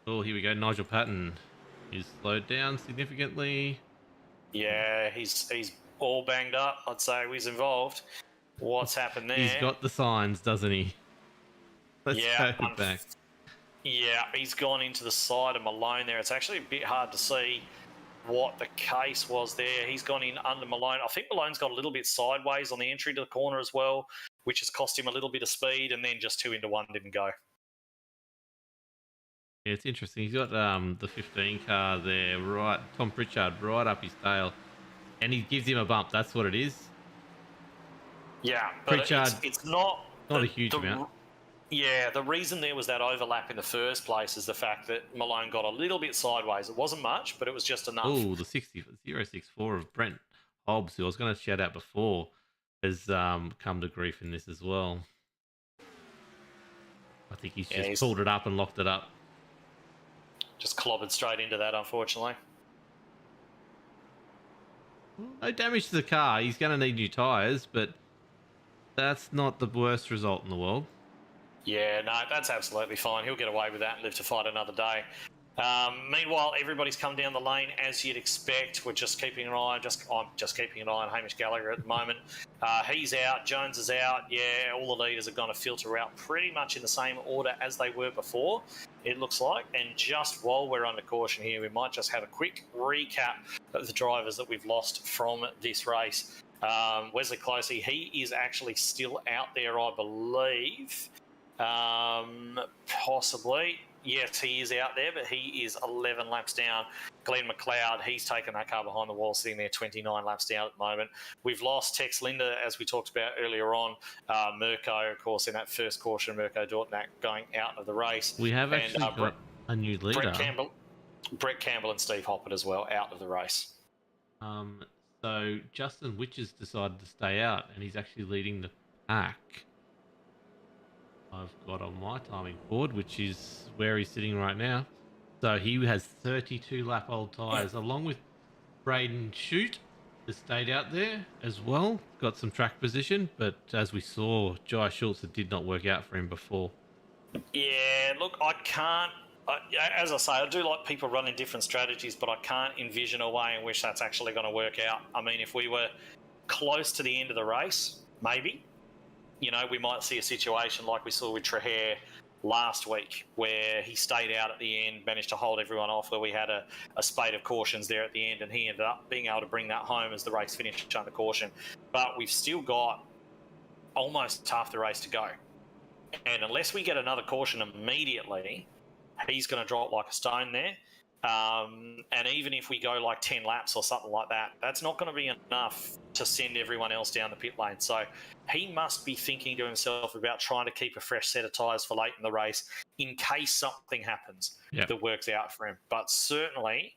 Oh, here we go. Nigel Patton is slowed down significantly. Yeah, he's all banged up. I'd say he's involved. What's happened there? He's got the signs, doesn't he? Let's go back. Yeah, he's gone into the side of Malone there. It's actually a bit hard to see what the case was there. He's gone in under Malone. I think Malone's got a little bit sideways on the entry to the corner as well, which has cost him a little bit of speed, and then just 2 into 1 didn't go. Yeah, it's interesting. He's got the 15 car there, right? Tom Pritchard right up his tail, and he gives him a bump. That's what it is. Yeah, but Pritchard, it's not a huge amount. Yeah, the reason there was that overlap in the first place is the fact that Malone got a little bit sideways. It wasn't much, but it was just enough. Oh, the 064 of Brent Hobbs, who I was going to shout out before, has come to grief in this as well. I think he's pulled it up and locked it up. Just clobbered straight into that, unfortunately. No damage to the car. He's going to need new tyres, but that's not the worst result in the world. Yeah, no, that's absolutely fine. He'll get away with that and live to fight another day. Meanwhile, everybody's come down the lane as you'd expect. We're just keeping an eye. I'm just keeping an eye on Hamish Gallagher at the moment. He's out. Jones is out. Yeah, all the leaders are going to filter out pretty much in the same order as they were before, it looks like. And just while we're under caution here, we might just have a quick recap of the drivers that we've lost from this race. Wesley Closey, he is actually still out there, I believe. Possibly. Yes, he is out there, but he is 11 laps down. Glenn McLeod, he's taken that car behind the wall, sitting there 29 laps down at the moment. We've lost Tex Linder, as we talked about earlier on. Mirko, of course, in that first caution, Mirko Dortnack going out of the race. We have actually got a new leader. Brett Campbell and Steve Hoppert as well out of the race. So Justin Witches decided to stay out, and he's actually leading the pack. I've got on my timing board, which is where he's sitting right now. So he has 32 lap old tyres, along with Braden Shute, who stayed out there as well. Got some track position, but as we saw, Jai Schultz, it did not work out for him before. Yeah, look, I can't. As I say, I do like people running different strategies, but I can't envision a way in which that's actually going to work out. I mean, if we were close to the end of the race, maybe. We might see a situation like we saw with Traher last week, where he stayed out at the end, managed to hold everyone off, where we had a spate of cautions there at the end, and he ended up being able to bring that home as the race finished under caution. But we've still got almost half the race to go. And unless we get another caution immediately, he's going to drop like a stone there. And even if we go like 10 laps or something like that, that's not going to be enough to send everyone else down the pit lane. So he must be thinking to himself about trying to keep a fresh set of tyres for late in the race in case something happens that works out for him. But certainly,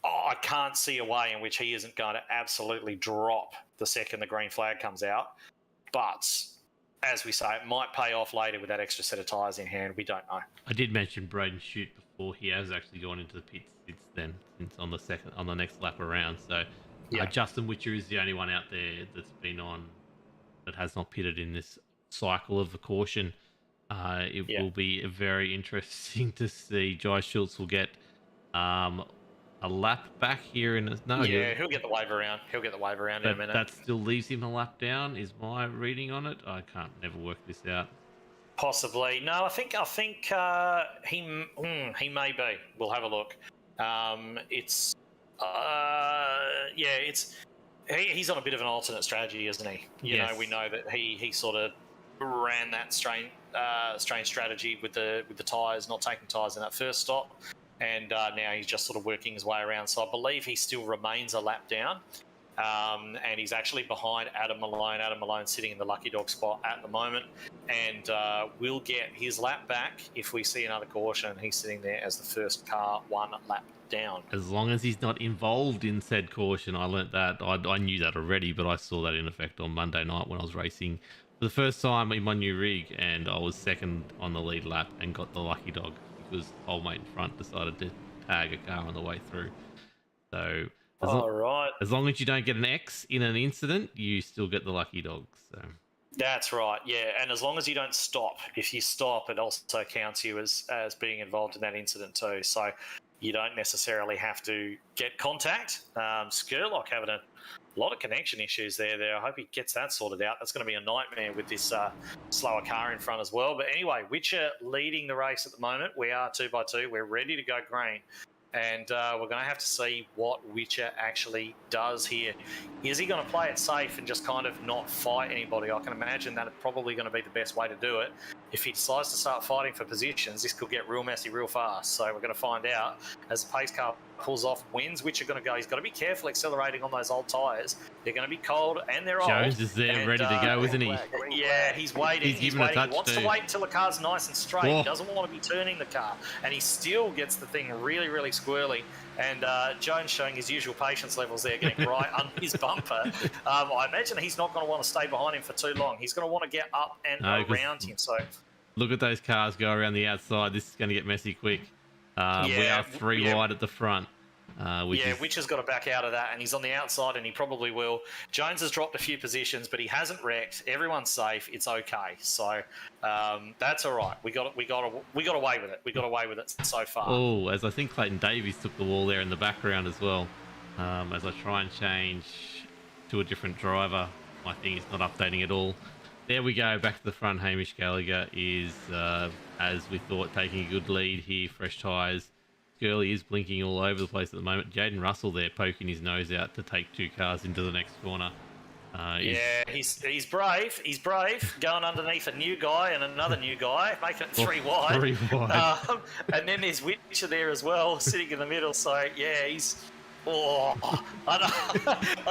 I can't see a way in which he isn't going to absolutely drop the second the green flag comes out. But as we say, it might pay off later with that extra set of tyres in hand. We don't know. I did mention Braden Shute before. He has actually gone into the pits since on the next lap around. So Justin Witcher is the only one out there that's been on that has not pitted in this cycle of the caution. It Yeah. will be very interesting to see. Jai Schultz will get um, a lap back here in a, no, Yeah, he'll get the wave around. He'll get the wave around in a but minute. that still leaves him a lap down. Is my reading on it? I can't never work this out. Possibly. No, I think he may be. We'll have a look. It's yeah, he's on a bit of an alternate strategy, isn't he? You know, we Yes. know that he sort of ran that strange strategy with the tyres, not taking tyres in that first stop, and now he's just sort of working his way around. So I believe he still remains a lap down. And he's actually behind Adam Malone. Adam Malone sitting in the lucky dog spot at the moment, and will get his lap back if we see another caution. He's sitting there as the first car 1 lap down. As long as he's not involved in said caution, I learnt that. I knew that already, but I saw that in effect on Monday night when I was racing for the first time in my new rig, and I was second on the lead lap and got the lucky dog because old mate in front decided to tag a car on the way through. So All right. as long as you don't get an X in an incident, you still get the lucky dog. So That's right, yeah. And as long as you don't stop, if you stop, it also counts you as being involved in that incident too. So you don't necessarily have to get contact. Skurlock having a lot of connection issues there. I hope he gets that sorted out. That's going to be a nightmare with this slower car in front as well. But anyway, Witcher leading the race at the moment. We are 2x2. We're ready to go green. And we're going to have to see what Witcher actually does here. Is he going to play it safe and just kind of not fight anybody? I can imagine that's probably going to be the best way to do it. If he decides to start fighting for positions, this could get real messy real fast. So we're going to find out as the pace car pulls off, wins. Witcher going to go. He's got to be careful accelerating on those old tyres. They're going to be cold and they're old. Jones is there, and, ready to go, isn't he? Yeah, he's waiting. He's giving a touch He wants too. to wait until the car's nice and straight. Oh. He doesn't want to be turning the car. And he still gets the thing really, really squirrely. And Jones showing his usual patience levels there, getting right under his bumper. I imagine he's not going to want to stay behind him for too long. He's going to want to get up and around him. So look at those cars go around the outside. This is going to get messy quick. We are 3 wide at the front. Witcher's got to back out of that, and he's on the outside, and he probably will. Jones has dropped a few positions, but he hasn't wrecked. Everyone's safe. It's okay. So that's all right. We got away with it. We got away with it so far. Oh, as I think Clayton Davies took the wall there in the background as well. As I try and change to a different driver, my thing is not updating at all. There we go, back to the front. Hamish Gallagher is, as we thought, taking a good lead here. Fresh tyres. Gurley is blinking all over the place at the moment. Jaden Russell there poking his nose out to take 2 cars into the next corner. He's brave. He's brave. Going underneath a new guy and another new guy, making it 3 wide. 3 wide. And then there's Witcher there as well, sitting in the middle. So yeah, he's. Oh, I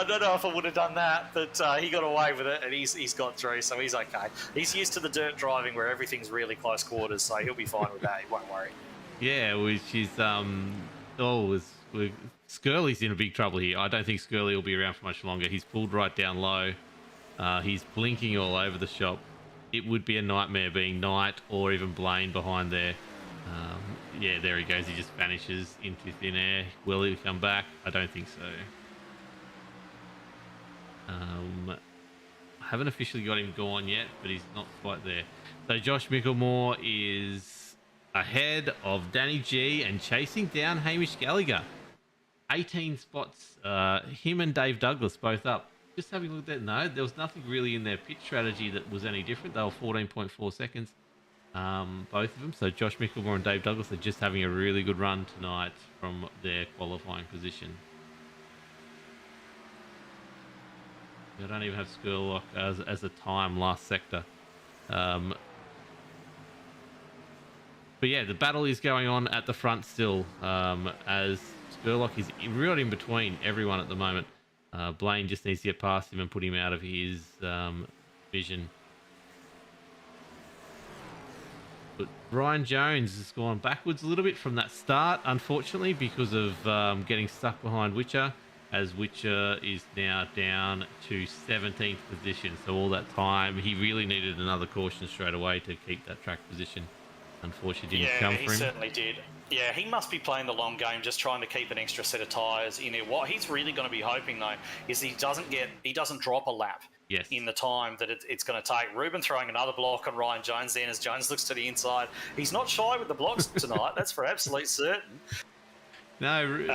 don't know if I would have done that, but he got away with it, and he's got through, so he's okay. He's used to the dirt driving where everything's really close quarters, so he'll be fine with that. He won't worry. Yeah, which is Skirley's in a big trouble here. I don't think Skirley will be around for much longer. He's pulled right down low. He's blinking all over the shop. It would be a nightmare being Knight or even Blaine behind there. Yeah, there he goes. He just vanishes into thin air. Will he come back? I don't think so. I haven't officially got him gone yet, but he's not quite there. So Josh Micklemore is ahead of Danny G and chasing down Hamish Gallagher. 18 spots. Him and Dave Douglas both up. Just having a look at that, no, there was nothing really in their pit strategy that was any different. They were 14.4 seconds, both of them. So Josh Micklemore and Dave Douglas are just having a really good run tonight from their qualifying position. They don't even have Skurlock as a time last sector. But yeah, the battle is going on at the front still, as Skurlock is right in between everyone at the moment. Blaine just needs to get past him and put him out of his vision. But Brian Jones has gone backwards a little bit from that start, unfortunately, because of getting stuck behind Witcher, as Witcher is now down to 17th position. So all that time, he really needed another caution straight away to keep that track position. Unfortunately, didn't come for him. Yeah, he certainly did. Yeah, he must be playing the long game, just trying to keep an extra set of tyres in there. What he's really going to be hoping, though, is he doesn't drop a lap. Yes. in the time that it's going to take. Ruben throwing another block on Ryan Jones then as Jones looks to the inside. He's not shy with the blocks tonight, that's for absolute certain. No.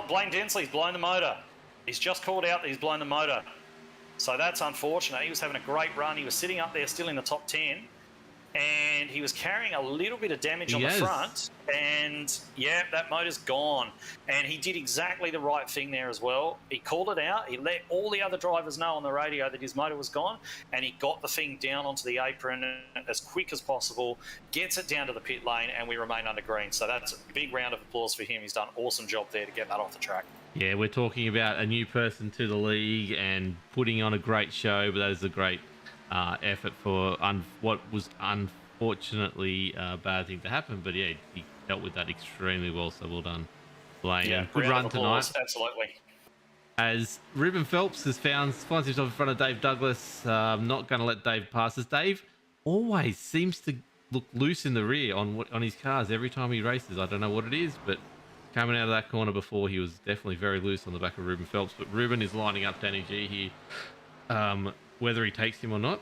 Blaine Densley's blown the motor. He's just called out that he's blown the motor. So that's unfortunate. He was having a great run. He was sitting up there still in the top 10. And he was carrying a little bit of damage on the front. And, yeah, that motor's gone. And he did exactly the right thing there as well. He called it out. He let all the other drivers know on the radio that his motor was gone. And he got the thing down onto the apron as quick as possible, gets it down to the pit lane, and we remain under green. So that's a big round of applause for him. He's done an awesome job there to get that off the track. Yeah, we're talking about a new person to the league and putting on a great show, but that is a great effort for what was unfortunately a bad thing to happen. But yeah, he dealt with that extremely well, so well done, Blaine. Yeah, good run tonight. Absolutely. As Ruben Phelps finds himself in front of Dave Douglas, not going to let Dave pass us. Dave always seems to look loose in the rear on his cars every time he races. I don't know what it is, but coming out of that corner before, he was definitely very loose on the back of Ruben Phelps. But Ruben is lining up Danny G here, whether he takes him or not.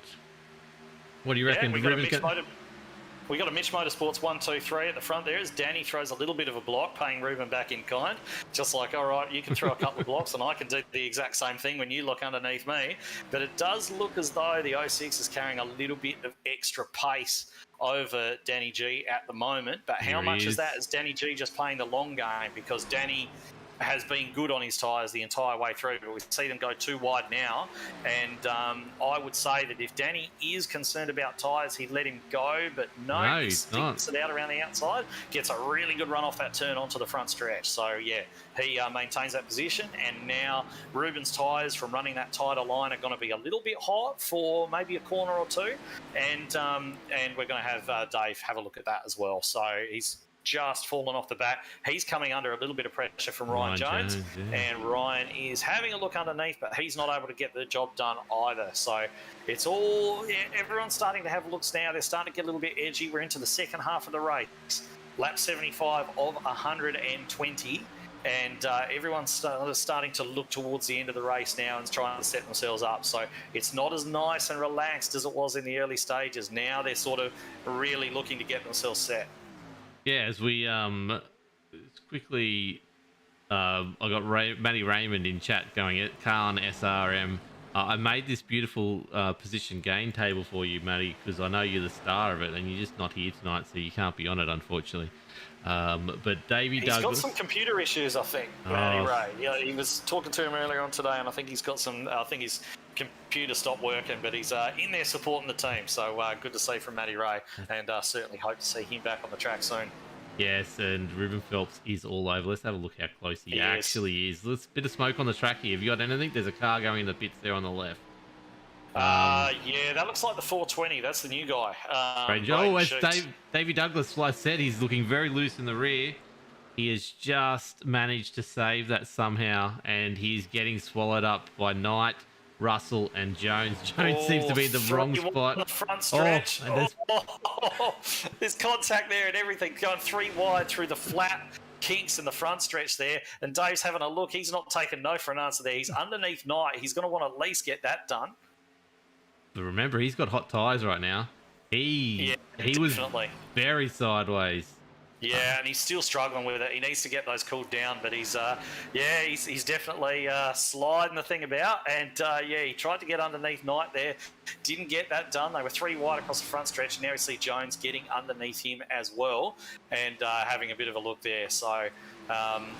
What do you reckon? We got a Mitch Motorsports 1, 2, 3 at the front there as Danny throws a little bit of a block, paying Ruben back in kind. Just like, all right, you can throw a couple of blocks and I can do the exact same thing when you look underneath me. But it does look as though the 06 is carrying a little bit of extra pace over Danny G at the moment. But how much is that? Is Danny G just playing the long game? Because Danny has been good on his tyres the entire way through, but we see them go too wide now. And I would say that if Danny is concerned about tyres, he'd let him go, but no, he sticks it out around the outside, gets a really good run off that turn onto the front stretch. So, yeah, he maintains that position, and now Ruben's tyres from running that tighter line are going to be a little bit hot for maybe a corner or two, and we're going to have Dave have a look at that as well. So he's just fallen off the back. He's coming under a little bit of pressure from Ryan Jones, and Ryan is having a look underneath, but he's not able to get the job done either. So it's all, everyone's starting to have looks now. They're starting to get a little bit edgy. We're into the second half of the race. Lap 75 of 120, and everyone's starting to look towards the end of the race now and trying to set themselves up. So it's not as nice and relaxed as it was in the early stages. Now they're sort of really looking to get themselves set. Yeah, as we quickly, I got Matty Raymond in chat going at Khan SRM. I made this beautiful position gain table for you, Matty, because I know you're the star of it, and you're just not here tonight, so you can't be on it, unfortunately. But Davey Douglas, he's got some computer issues, I think. Matty Ray. Yeah, he was talking to him earlier on today, and I think he's got some. I think his computer stopped working, but he's in there supporting the team. So good to see from Matty Ray, and certainly hope to see him back on the track soon. Yes, and Ruben Phelps is all over. Let's have a look how close he actually is. Let's bit of smoke on the track here. Have you got anything? There's a car going in the pits there on the left. Yeah, that looks like the 420. That's the new guy. As Davey Douglas said, he's looking very loose in the rear. He has just managed to save that somehow, and he's getting swallowed up by Knight, Russell, and Jones. Jones seems to be in the wrong spot. The front stretch. There's contact there and everything, going 3 wide through the flat kinks in the front stretch there, and Dave's having a look. He's not taking no for an answer there. He's underneath Knight. He's going to want to at least get that done. But remember, he's got hot tyres right now. He was very sideways. Yeah, and he's still struggling with it. He needs to get those cooled down, but he's definitely sliding the thing about. And he tried to get underneath Knight there, didn't get that done. They were 3 wide across the front stretch. Now we see Jones getting underneath him as well, and having a bit of a look there. So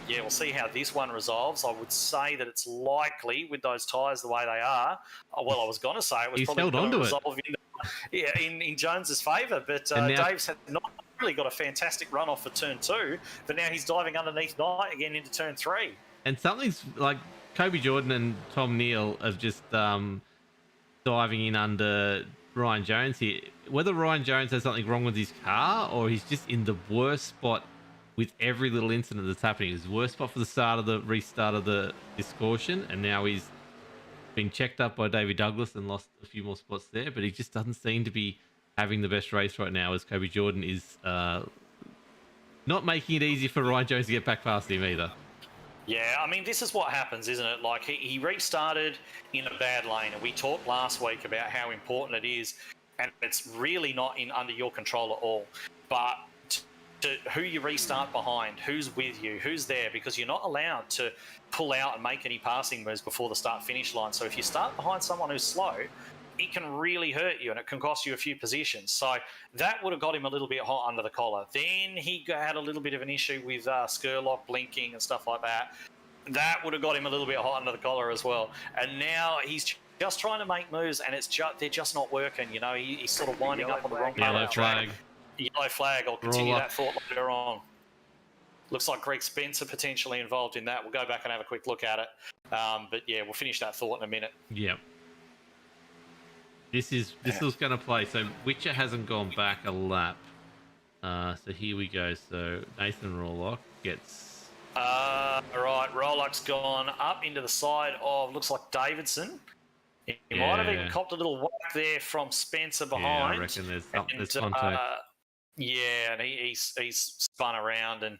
we'll see how this one resolves. I would say that it's likely with those tyres the way they are. Well, I was going to say it was probably going to resolve in Jones's favour, but Dave's had not got a fantastic run off for turn 2, but now he's diving underneath Knight again into turn 3. And something's like Kobe Jordan and Tom Neal of just diving in under Ryan Jones here. Whether Ryan Jones has something wrong with his car or he's just in the worst spot with every little incident that's happening. His worst spot for the start of the restart of this caution, and now he's been checked up by Davey Douglas and lost a few more spots there, but he just doesn't seem to be having the best race right now, as Kobe Jordan is not making it easy for Ryan Jones to get back past him either. Yeah, I mean, this is what happens, isn't it? Like, he restarted in a bad lane, and we talked last week about how important it is, and it's really not in under your control at all. But who you restart behind, who's with you, who's there, because you're not allowed to pull out and make any passing moves before the start-finish line. So if you start behind someone who's slow, it can really hurt you, and it can cost you a few positions. So that would have got him a little bit hot under the collar. Then he had a little bit of an issue with Skurlock blinking and stuff like that. That would have got him a little bit hot under the collar as well. And now he's just trying to make moves, and they're just not working. You know, he's sort of winding up on the wrong part of the track. Yellow flag. I'll continue that thought later on. Looks like Greg Spencer potentially involved in that. We'll go back and have a quick look at it. But yeah, we'll finish that thought in a minute. Yep. This was going to play. So Witcher hasn't gone back a lap. So here we go. So Nathan Rawlock gets. Right. Rawlock's gone up into the side of, looks like Davidson. He might have even copped a little whack there from Spencer behind. Yeah, I reckon there's contact. Yeah, and he's spun around, and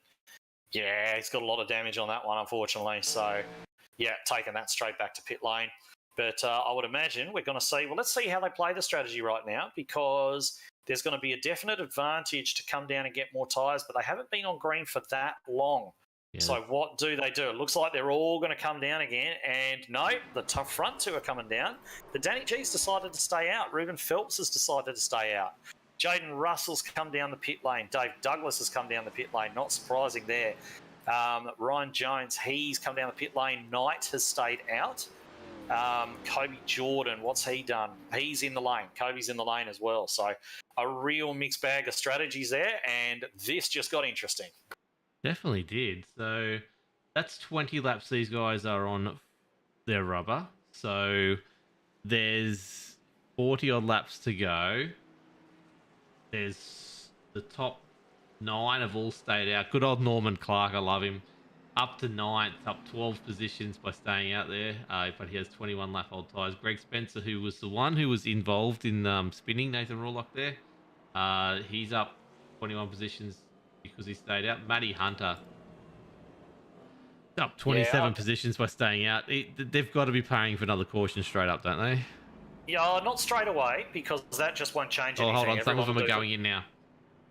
yeah, he's got a lot of damage on that one, unfortunately. So yeah, taking that straight back to pit lane. But I would imagine we're going to see, well, let's see how they play the strategy right now, because there's going to be a definite advantage to come down and get more tyres, but they haven't been on green for that long. Yeah. So what do? It looks like they're all going to come down again, and no, the front two are coming down. The Danny G's decided to stay out. Ruben Phelps has decided to stay out. Jaden Russell's come down the pit lane. Dave Douglas has come down the pit lane. Not surprising there. Ryan Jones, he's come down the pit lane. Knight has stayed out. Kobe Jordan, what's he done? He's in the lane. Kobe's in the lane as well. So a real mixed bag of strategies there, and this just got interesting. Definitely did. So that's 20 laps these guys are on their rubber. So there's 40 odd laps to go. There's the top 9 have all stayed out. Good old Norman Clark, I love him. Up to 9th, up 12 positions by staying out there. But he has 21 lap old tyres. Greg Spencer, who was the one who was involved in spinning Nathan Rawlock there, he's up 21 positions because he stayed out. Matty Hunter up 27 positions by staying out. They've got to be paying for another caution straight up, don't they? Yeah, not straight away, because that just won't change anything. Hold on. Some of them are going in now.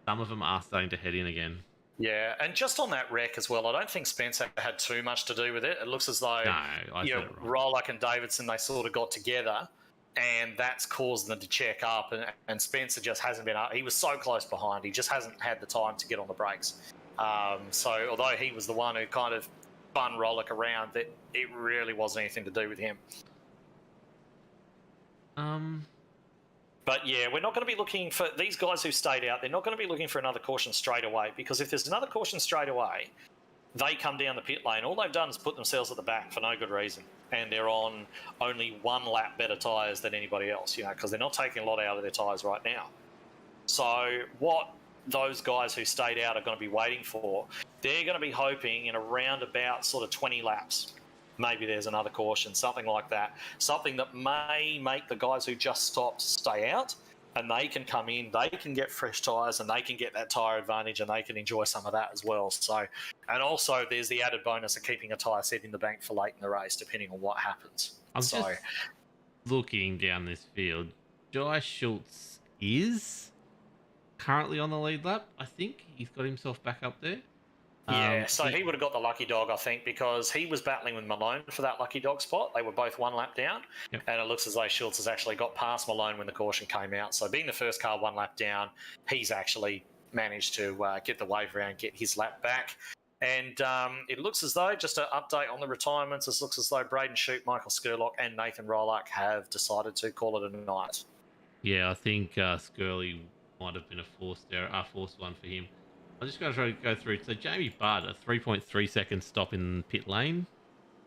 Some of them are starting to head in again. Yeah, and just on that wreck as well, I don't think Spencer had too much to do with it. It looks as though Rawlock and Davidson, they sort of got together, and that's caused them to check up, and Spencer just hasn't been up. He was so close behind, he just hasn't had the time to get on the brakes. So although he was the one who kind of spun Rawlock around, that it really wasn't anything to do with him. But yeah, we're not going to be looking for these guys who stayed out. They're not going to be looking for another caution straight away, because if there's another caution straight away, they come down the pit lane. All they've done is put themselves at the back for no good reason, and they're on only 1 lap better tyres than anybody else, because they're not taking a lot out of their tyres right now. So what those guys who stayed out are going to be waiting for, they're going to be hoping in around about sort of 20 laps. Maybe there's another caution, something like that. Something that may make the guys who just stopped stay out, and they can come in, they can get fresh tyres, and they can get that tyre advantage, and they can enjoy some of that as well. So, and also there's the added bonus of keeping a tyre set in the bank for late in the race, depending on what happens. I'm just looking down this field. Jai Schultz is currently on the lead lap. I think he's got himself back up there. Yeah, so he would have got the lucky dog, I think, because he was battling with Malone for that lucky dog spot. They were both 1 lap down, and it looks as though Schultz has actually got past Malone when the caution came out. So being the first car 1 lap down, he's actually managed to get the wave around, get his lap back. And it looks as though, just an update on the retirements, it looks as though Braden Shute, Michael Skurlock and Nathan Rawlock have decided to call it a night. Yeah, I think Skurley might have been a forced one for him. I'm just going to try to go through. So Jamie Budd, a 3.3 second stop in pit lane.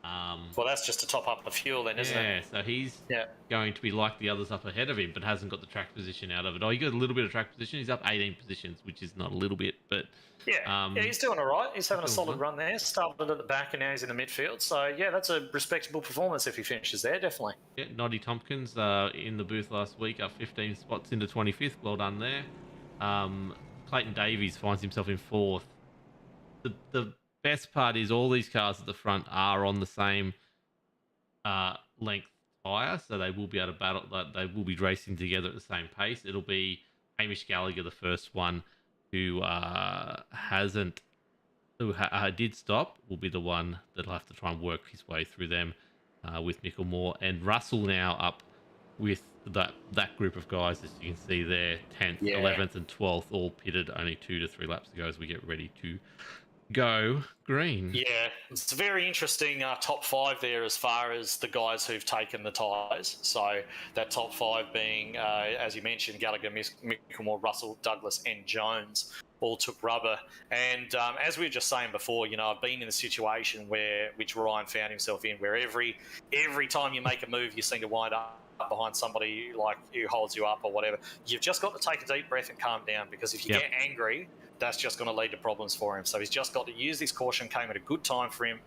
Well, that's just to top up the fuel then, isn't it? Yeah, so he's going to be like the others up ahead of him, but hasn't got the track position out of it. Oh, he got a little bit of track position. He's up 18 positions, which is not a little bit, but... Yeah, he's doing all right. He's having a solid run there. Started at the back, and now he's in the midfield. So, yeah, that's a respectable performance if he finishes there, definitely. Yeah, Noddy Tompkins in the booth last week, up 15 spots into 25th. Well done there. Clayton Davies finds himself in 4th. The best part is all these cars at the front are on the same length tyre, so they will be able to battle. They will be racing together at the same pace. It'll be Hamish Gallagher, the first one who hasn't, did stop, will be the one that'll have to try and work his way through them with Micklemore and Russell now up with that group of guys, as you can see there, 10th, 11th, and 12th, all pitted only 2 to 3 laps ago as we get ready to go green. Yeah, it's a very interesting top 5 there as far as the guys who've taken the tyres. So that top 5 being, as you mentioned, Gallagher, Micklemore, Russell, Douglas and Jones all took rubber. And as we were just saying before, I've been in a situation which Ryan found himself in, where every time you make a move, you seem to wind up behind somebody like who holds you up or whatever. You've just got to take a deep breath and calm down, because if you get angry, that's just going to lead to problems for him. So he's just got to use this caution, came at a good time for him.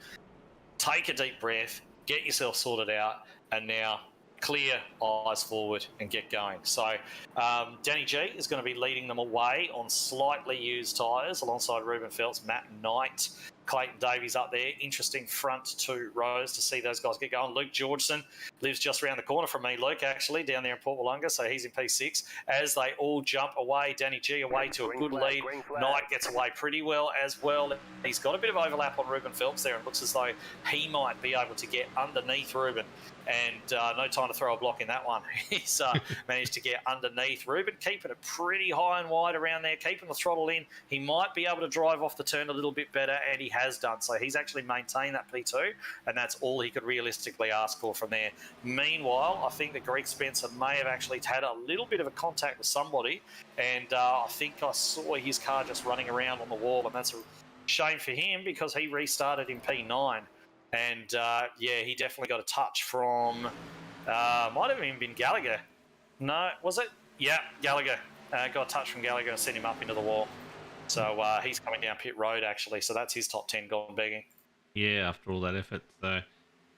Take a deep breath, get yourself sorted out, and now clear, eyes forward, and get going. So Danny G is going to be leading them away on slightly used tyres alongside Ruben Phelps, Matt Knight, Clayton Davies up there. Interesting front 2 rows to see those guys get going. Luke Georgeson lives just around the corner from me, Luke, actually, down there in Port Wollonga, so he's in P6. As they all jump away, Danny G away to a good lead. Knight gets away pretty well as well. He's got a bit of overlap on Ruben Phelps there, and looks as though he might be able to get underneath Ruben. And no time to throw a block in that one. He's managed to get underneath. Ruben keeping it pretty high and wide around there, keeping the throttle in. He might be able to drive off the turn a little bit better, and he has done. So he's actually maintained that P2, and that's all he could realistically ask for from there. Meanwhile, I think that Greg Spencer may have actually had a little bit of a contact with somebody, and I think I saw his car just running around on the wall, and that's a shame for him because he restarted in P9. And, he definitely got a touch from, might have even been Gallagher. No, was it? Yeah, Gallagher. Got a touch from Gallagher and sent him up into the wall. So he's coming down pit road, actually. So that's his top 10 gone begging. Yeah, after all that effort. So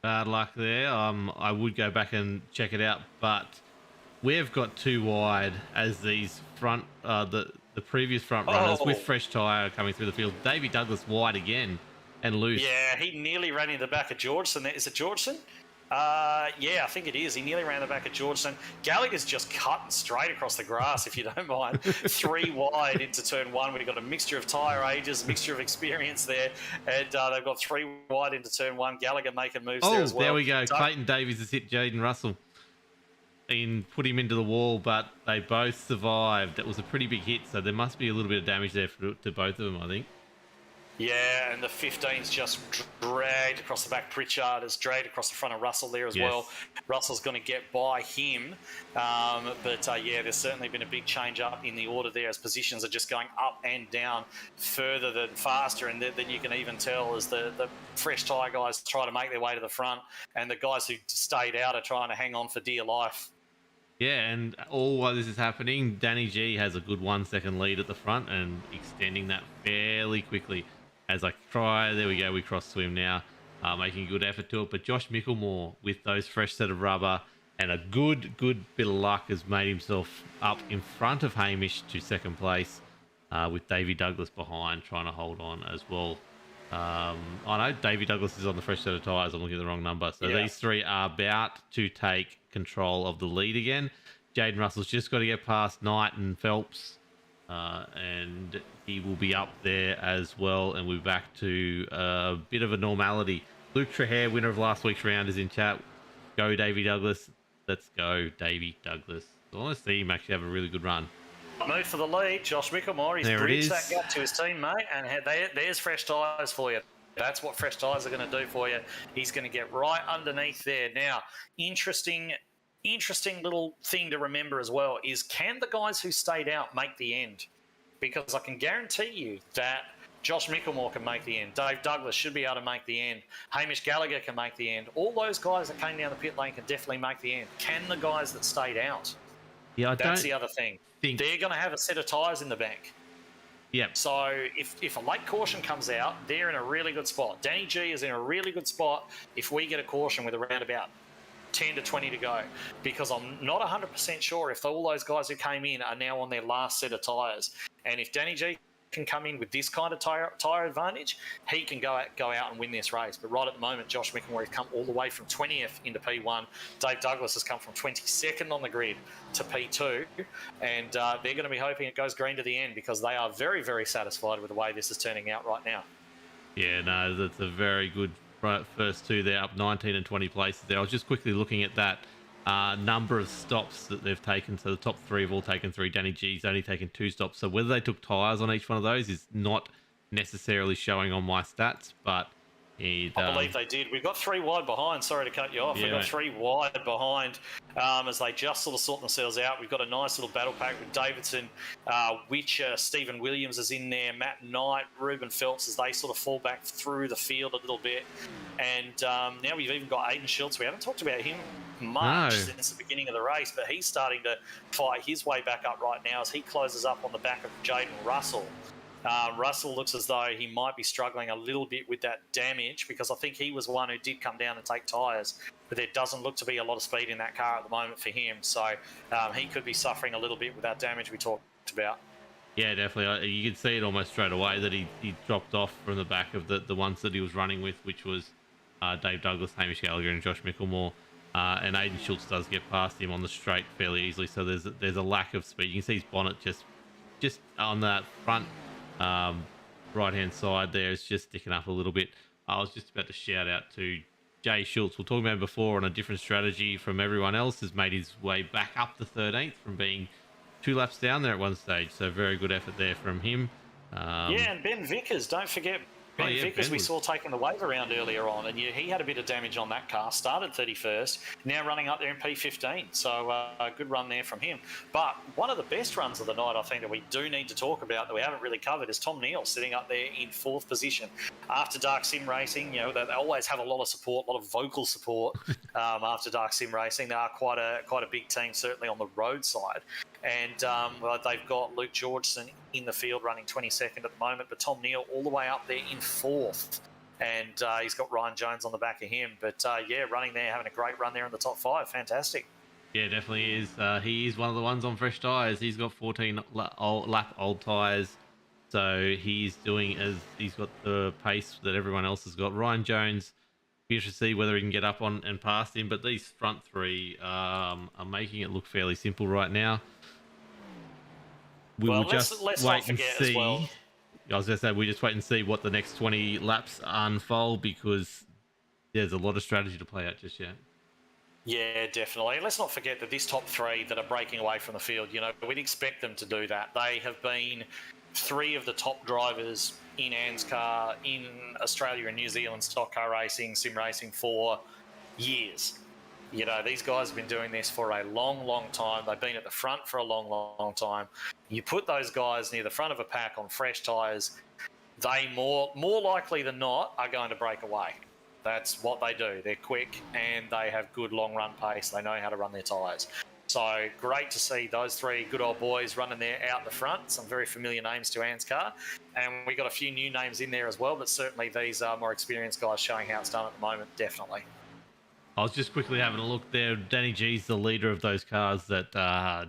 bad luck there. I would go back and check it out, but we've got 2 wide as these front, the previous front runners with fresh tyre coming through the field. Davey Douglas wide again. And loose. Yeah, he nearly ran into the back of Georgeson. Is it Georgeson? I think it is. He nearly ran the back of Georgeson. Gallagher's just cutting straight across the grass, if you don't mind. 3 wide into turn 1. We've got a mixture of tyre ages, a mixture of experience there. And they've got 3 wide into turn 1. Gallagher making moves there as well. There we go. Clayton Davies has hit Jaden Russell and put him into the wall, but they both survived. That was a pretty big hit, so there must be a little bit of damage there to both of them, I think. Yeah, and the 15's just dragged across the back. Pritchard has dragged across the front of Russell there as well. Russell's going to get by him. There's certainly been a big change up in the order there as positions are just going up and down further than faster. And then you can even tell as the fresh tyre guys try to make their way to the front, and the guys who stayed out are trying to hang on for dear life. Yeah, and all while this is happening, Danny G has a good 1 second lead at the front and extending that fairly quickly. As I try, there we go, we cross to him now, making a good effort to it. But Josh Micklemore, with those fresh set of rubber and a good bit of luck, has made himself up in front of Hamish to second place, with Davey Douglas behind, trying to hold on as well. I know Davey Douglas is on the fresh set of tyres. I'm looking at the wrong number. So these 3 are about to take control of the lead again. Jaden Russell's just got to get past Knight and Phelps. And he will be up there as well, and we're back to a bit of a normality. Luke Trahair, winner of last week's round, is in chat. Go Davey Douglas. Let's go Davey Douglas. I want to see him actually have a really good run. Move for the lead, Josh Micklemore. He's bridged that gap to his teammate, and there's fresh tyres for you. That's what fresh tyres are going to do for you. He's going to get right underneath there. Now, interesting little thing to remember as well is, can the guys who stayed out make the end? Because I can guarantee you that Josh Micklemore can make the end. Dave Douglas should be able to make the end. Hamish Gallagher can make the end. All those guys that came down the pit lane can definitely make the end. Can the guys that stayed out? Yeah, that's the other thing. They're going to have a set of tyres in the bank. Yep. So if a late caution comes out, they're in a really good spot. Danny G is in a really good spot if we get a caution with around about 10 to 20 to go, because I'm not 100% sure if all those guys who came in are now on their last set of tyres. And if Danny G can come in with this kind of tyre advantage, he can go out and win this race. But right at the moment, Josh Mickelmore has come all the way from 20th into P1. Dave Douglas has come from 22nd on the grid to P2, and they're going to be hoping it goes green to the end because they are very, very satisfied with the way this is turning out right now. Yeah, no, that's a very good first two there, up 19 and 20 places there. I was just quickly looking at that number of stops that they've taken. So the top three have all taken 3. Danny G's only taken 2 stops. So whether they took tyres on each one of those is not necessarily showing on my stats, but I believe they did. We've got 3 wide behind. Sorry to cut you off. We've got 3 wide behind as they just sort of sort themselves out. We've got a nice little battle pack with Davidson, Witcher, Stephen Williams is in there, Matt Knight, Ruben Phelps as they sort of fall back through the field a little bit. And now we've even got Aiden Schultz. We haven't talked about him much since the beginning of the race, but he's starting to fight his way back up right now as he closes up on the back of Jaden Russell. Russell looks as though he might be struggling a little bit with that damage because I think he was one who did come down and take tyres, but there doesn't look to be a lot of speed in that car at the moment for him. So he could be suffering a little bit with that damage we talked about. Yeah, definitely. You could see it almost straight away that he dropped off from the back of the ones that he was running with, which was Dave Douglas, Hamish Gallagher and Josh Mickelmore. And Aiden Schultz does get past him on the straight fairly easily. So there's a lack of speed. You can see his bonnet just on that front right hand side there is just sticking up a little bit. I was just about to shout out to Jay Schultz. We'll talk about him before on a different strategy from everyone else. Has made his way back up to 13th from being 2 laps down there at one stage. So very good effort there from him. And Ben Vickers, don't forget. Ben Vickers we saw taking the wave around earlier on, and he had a bit of damage on that car. Started 31st, now running up there in P15. So a good run there from him. But one of the best runs of the night, I think, that we do need to talk about that we haven't really covered is Tom Neal sitting up there in 4th position. After Dark Sim Racing, they always have a lot of support, a lot of vocal support after Dark Sim Racing. They are quite a big team, certainly on the road side. And they've got Luke Georgeson in the field running 22nd at the moment, but Tom Neal all the way up there in 4th. And he's got Ryan Jones on the back of him. But, running there, having a great run there in the top 5. Fantastic. Yeah, definitely is. He is one of the ones on fresh tyres. He's got 14 lap old tyres. So he's he's got the pace that everyone else has got. Ryan Jones, you should see whether he can get up on and past him. But these front 3 are making it look fairly simple right now. We will just wait and see. I was going to say, we just wait and see what the next 20 laps unfold because there's a lot of strategy to play out just yet. Yeah, definitely. Let's not forget that this top 3 that are breaking away from the field, we'd expect them to do that. They have been 3 of the top drivers in ANZCAR, in Australia and New Zealand stock car racing, sim racing for years. These guys have been doing this for a long, long time. They've been at the front for a long, long time. You put those guys near the front of a pack on fresh tyres, they more likely than not are going to break away. That's what they do. They're quick and they have good long run pace. They know how to run their tyres. So great to see those 3 good old boys running there out the front. Some very familiar names to ANZCAR. And we got a few new names in there as well, but certainly these are more experienced guys showing how it's done at the moment, definitely. I was just quickly having a look there. Danny G's the leader of those cars that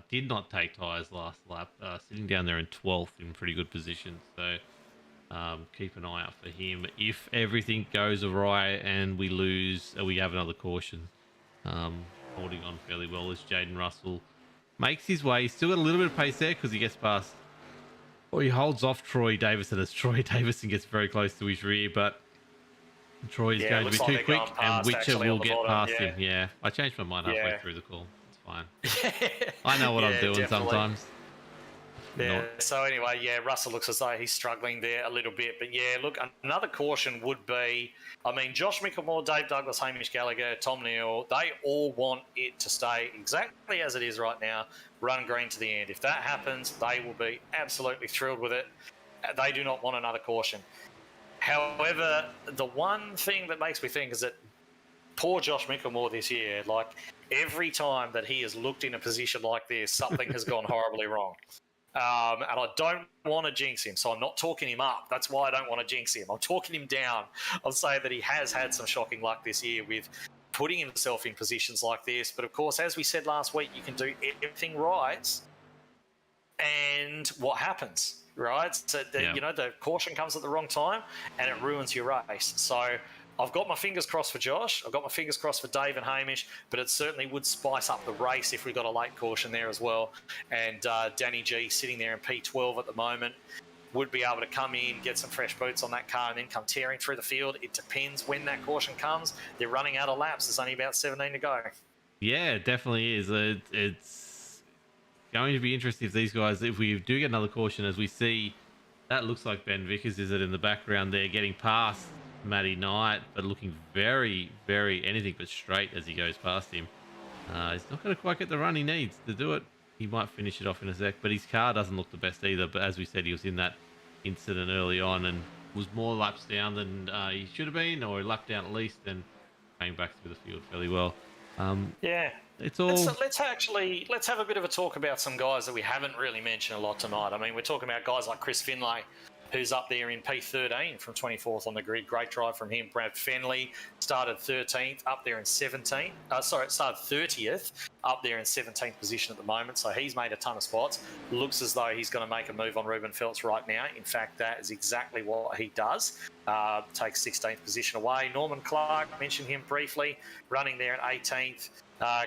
did not take tyres last lap, sitting down there in 12th in pretty good position. So keep an eye out for him. If everything goes awry and we lose, we have another caution. Holding on fairly well as Jaden Russell makes his way. He's still got a little bit of pace there because he gets past. Well, he holds off Troy Davison as Troy Davison gets very close to his rear, but Troy is going to be too quick, and Witcher will get past him. Yeah, I changed my mind halfway through the call. It's fine. I know what I'm doing sometimes. Yeah. So anyway, Russell looks as though he's struggling there a little bit. But look, another caution would be, Josh Mickelmore, Dave Douglas, Hamish Gallagher, Tom Neal, they all want it to stay exactly as it is right now, run green to the end. If that happens, they will be absolutely thrilled with it. They do not want another caution. However, the one thing that makes me think is that poor Josh Mickelmore this year, every time that he has looked in a position like this, something has gone horribly wrong. And I don't want to jinx him, so I'm not talking him up. That's why I don't want to jinx him. I'm talking him down. I'll say that he has had some shocking luck this year with putting himself in positions like this. But, of course, as we said last week, you can do everything right. And what happens? right? So the caution comes at the wrong time, and it ruins your race. So I've got my fingers crossed for Josh. I've got my fingers crossed for Dave and Hamish, but it certainly would spice up the race if we got a late caution there as well. And Danny G sitting there in P12 at the moment would be able to come in, get some fresh boots on that car, and then come tearing through the field. It depends when that caution comes. They're running out of laps. There's only about 17 to go. Yeah, it definitely is. It's going to be interesting if these guys, if we do get another caution, as we see, that looks like Ben Vickers, is it, in the background there, getting past Matty Knight, but looking very, very anything but straight as he goes past him. He's not going to quite get the run he needs to do it. He might finish it off in a sec, but his car doesn't look the best either. But as we said, he was in that incident early on and was more laps down than he should have been, or a lap down at least, and came back through the field fairly well. It's all. Let's have a bit of a talk about some guys that we haven't really mentioned a lot tonight. I mean, we're talking about guys like Chris Finlay, who's up there in P13 from 24th on the grid. Great drive from him. Brad Fenley started 13th, up there in 17th. Started 30th, up there in 17th position at the moment. So he's made a ton of spots. Looks as though he's going to make a move on Ruben Feltz right now. In fact, that is exactly what he does. Takes 16th position away. Norman Clark, mentioned him briefly, running there at 18th.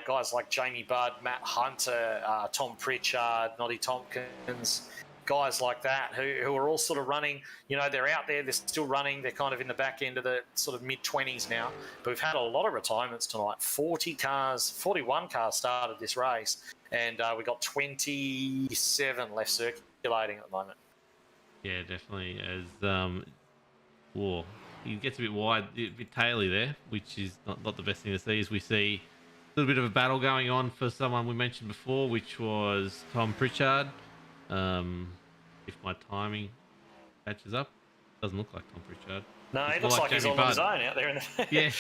Guys like Jamie Budd, Matt Hunter, Tom Pritchard, Noddy Tompkins, guys like that who are all sort of running, they're out there, they're still running, they're kind of in the back end of the sort of mid-20s now. But we've had a lot of retirements tonight. 41 cars started this race, and we got 27 left circulating at the moment. Yeah, definitely. As he gets a bit wide, a bit taily there, which is not the best thing to see, as we see a little bit of a battle going on for someone we mentioned before, which was Tom Pritchard. If my timing catches up, doesn't look like Tom Pritchard. No, it looks like he's on his own out there in the yeah,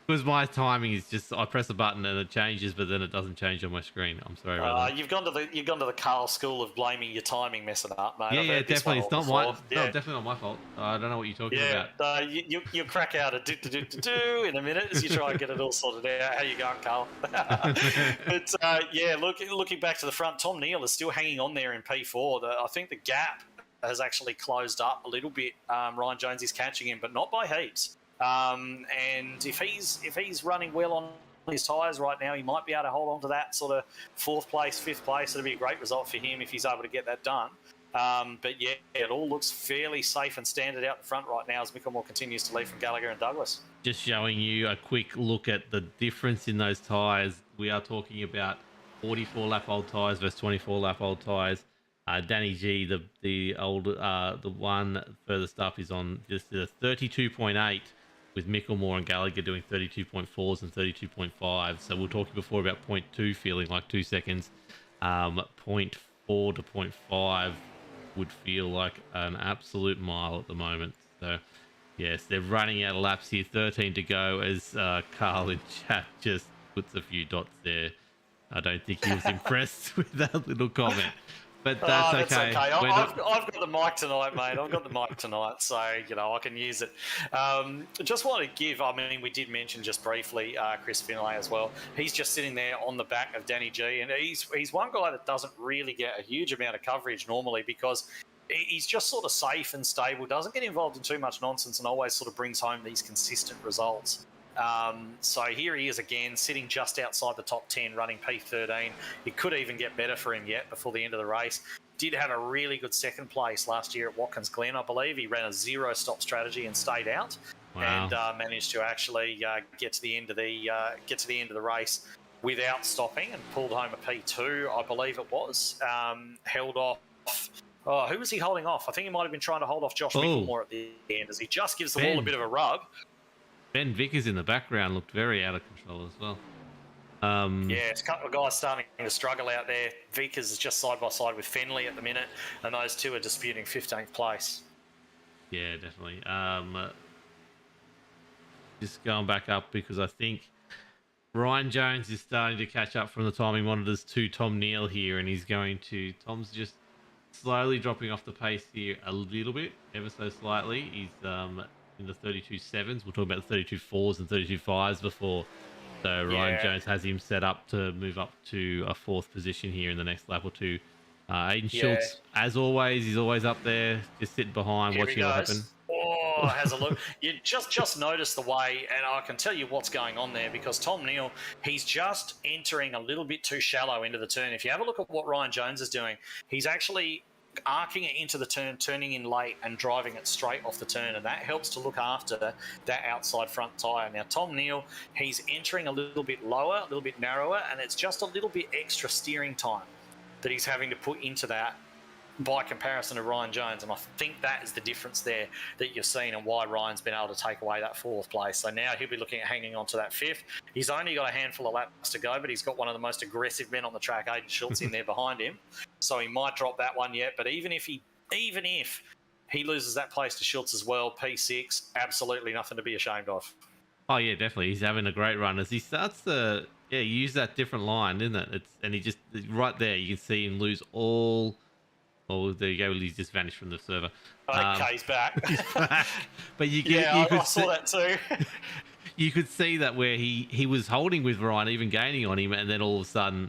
because my timing is just, I press a button and it changes, but then it doesn't change on my screen. I'm sorry about that. You've gone to the Carl school of blaming your timing messing up, mate. Yeah, definitely. It's not my, no, definitely not my fault. I don't know what you're talking about. You'll crack out a do in a minute as you try and get it all sorted out. How you going, Carl? But looking back to the front, Tom Neal is still hanging on there in P4. I think the gap has actually closed up a little bit. Ryan Jones is catching him, but not by heaps. And if he's running well on his tyres right now, he might be able to hold on to that sort of 4th place, 5th place. It'll be a great result for him if he's able to get that done. But yeah, it all looks fairly safe and standard out the front right now as Mickelmore continues to lead from Gallagher and Douglas. Just showing you a quick look at the difference in those tyres. We are talking about 44 lap old tyres versus 24 lap old tyres. Danny G, the one furthest up, is on just a 32.8, with Mickelmore and Gallagher doing 32.4s and 32.5s. So we were talking before about 0.2 feeling like 2 seconds. 0.4 to 0.5 would feel like an absolute mile at the moment. So yes, they're running out of laps here. 13 to go, as Carl in chat just puts a few dots there. I don't think he was impressed with that little comment. But that's okay. I've got the mic tonight, mate. I've got the mic tonight, so I can use it. Just want to give. I mean, we did mention just briefly Chris Finlay as well. He's just sitting there on the back of Danny G, and he's one guy that doesn't really get a huge amount of coverage normally because he's just sort of safe and stable, doesn't get involved in too much nonsense, and always sort of brings home these consistent results. So here he is again, sitting just outside the top 10, running P13. It could even get better for him yet before the end of the race. Did have a really good second place last year at Watkins Glen, I believe. He ran a 0-stop strategy and stayed out. Wow. And managed to actually get to the end of the race without stopping and pulled home a P2, I believe it was. Held off. Oh, who was he holding off? I think he might have been trying to hold off Josh Mickelmore at the end, as he just gives the wall a bit of a rub. Ben Vickers in the background looked very out of control as well. It's a couple of guys starting to struggle out there. Vickers is just side by side with Fenley at the minute, and those two are disputing 15th place. Yeah, definitely. Just going back up because I think Ryan Jones is starting to catch up from the timing monitors to Tom Neal here, and Tom's just slowly dropping off the pace here a little bit, ever so slightly. He's in the 32.7s. We'll talk about the 32.4s and 32.5s before. So Ryan Jones has him set up to move up to a 4th position here in the next lap or two. Aiden Yeah. Schultz, as always, he's always up there, just sitting behind, Here he watching it all happen. goes. Oh, has a look. You just notice the way, and I can tell you what's going on there because Tom Neal, he's just entering a little bit too shallow into the turn. If you have a look at what Ryan Jones is doing, he's actually arcing it into the turn, turning in late and driving it straight off the turn, and that helps to look after that outside front tyre. Now, Tom Neal, he's entering a little bit lower, a little bit narrower, and it's just a little bit extra steering time that he's having to put into that by comparison to Ryan Jones, and I think that is the difference there that you've seen and why Ryan's been able to take away that 4th place. So now he'll be looking at hanging on to that 5th. He's only got a handful of laps to go, but he's got one of the most aggressive men on the track, Aiden Schultz, in there behind him. So he might drop that one yet, but even if he loses that place to Schultz as well, P6, absolutely nothing to be ashamed of. Oh yeah, definitely. He's having a great run as he starts to use that different line, isn't it? And he just right there, you can see him lose all. Oh, there you go. He's just vanished from the server. Okay, he's back. He's back. But I saw that too. You could see that where he was holding with Ryan, even gaining on him, and then all of a sudden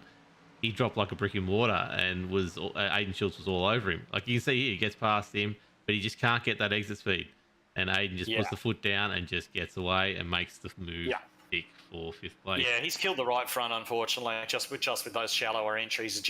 he dropped like a brick in water, and Aiden Schultz was all over him. Like you can see here, he gets past him, but he just can't get that exit speed, and Aiden just puts the foot down and just gets away and makes the move. Stick for 5th place. Yeah, he's killed the right front, unfortunately, just with those shallower entries.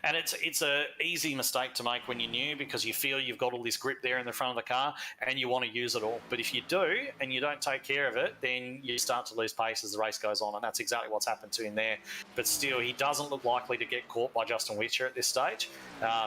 And it's a easy mistake to make when you're new because you feel you've got all this grip there in the front of the car and you want to use it all. But if you do and you don't take care of it, then you start to lose pace as the race goes on, and that's exactly what's happened to him there. But still, he doesn't look likely to get caught by Justin Witcher at this stage,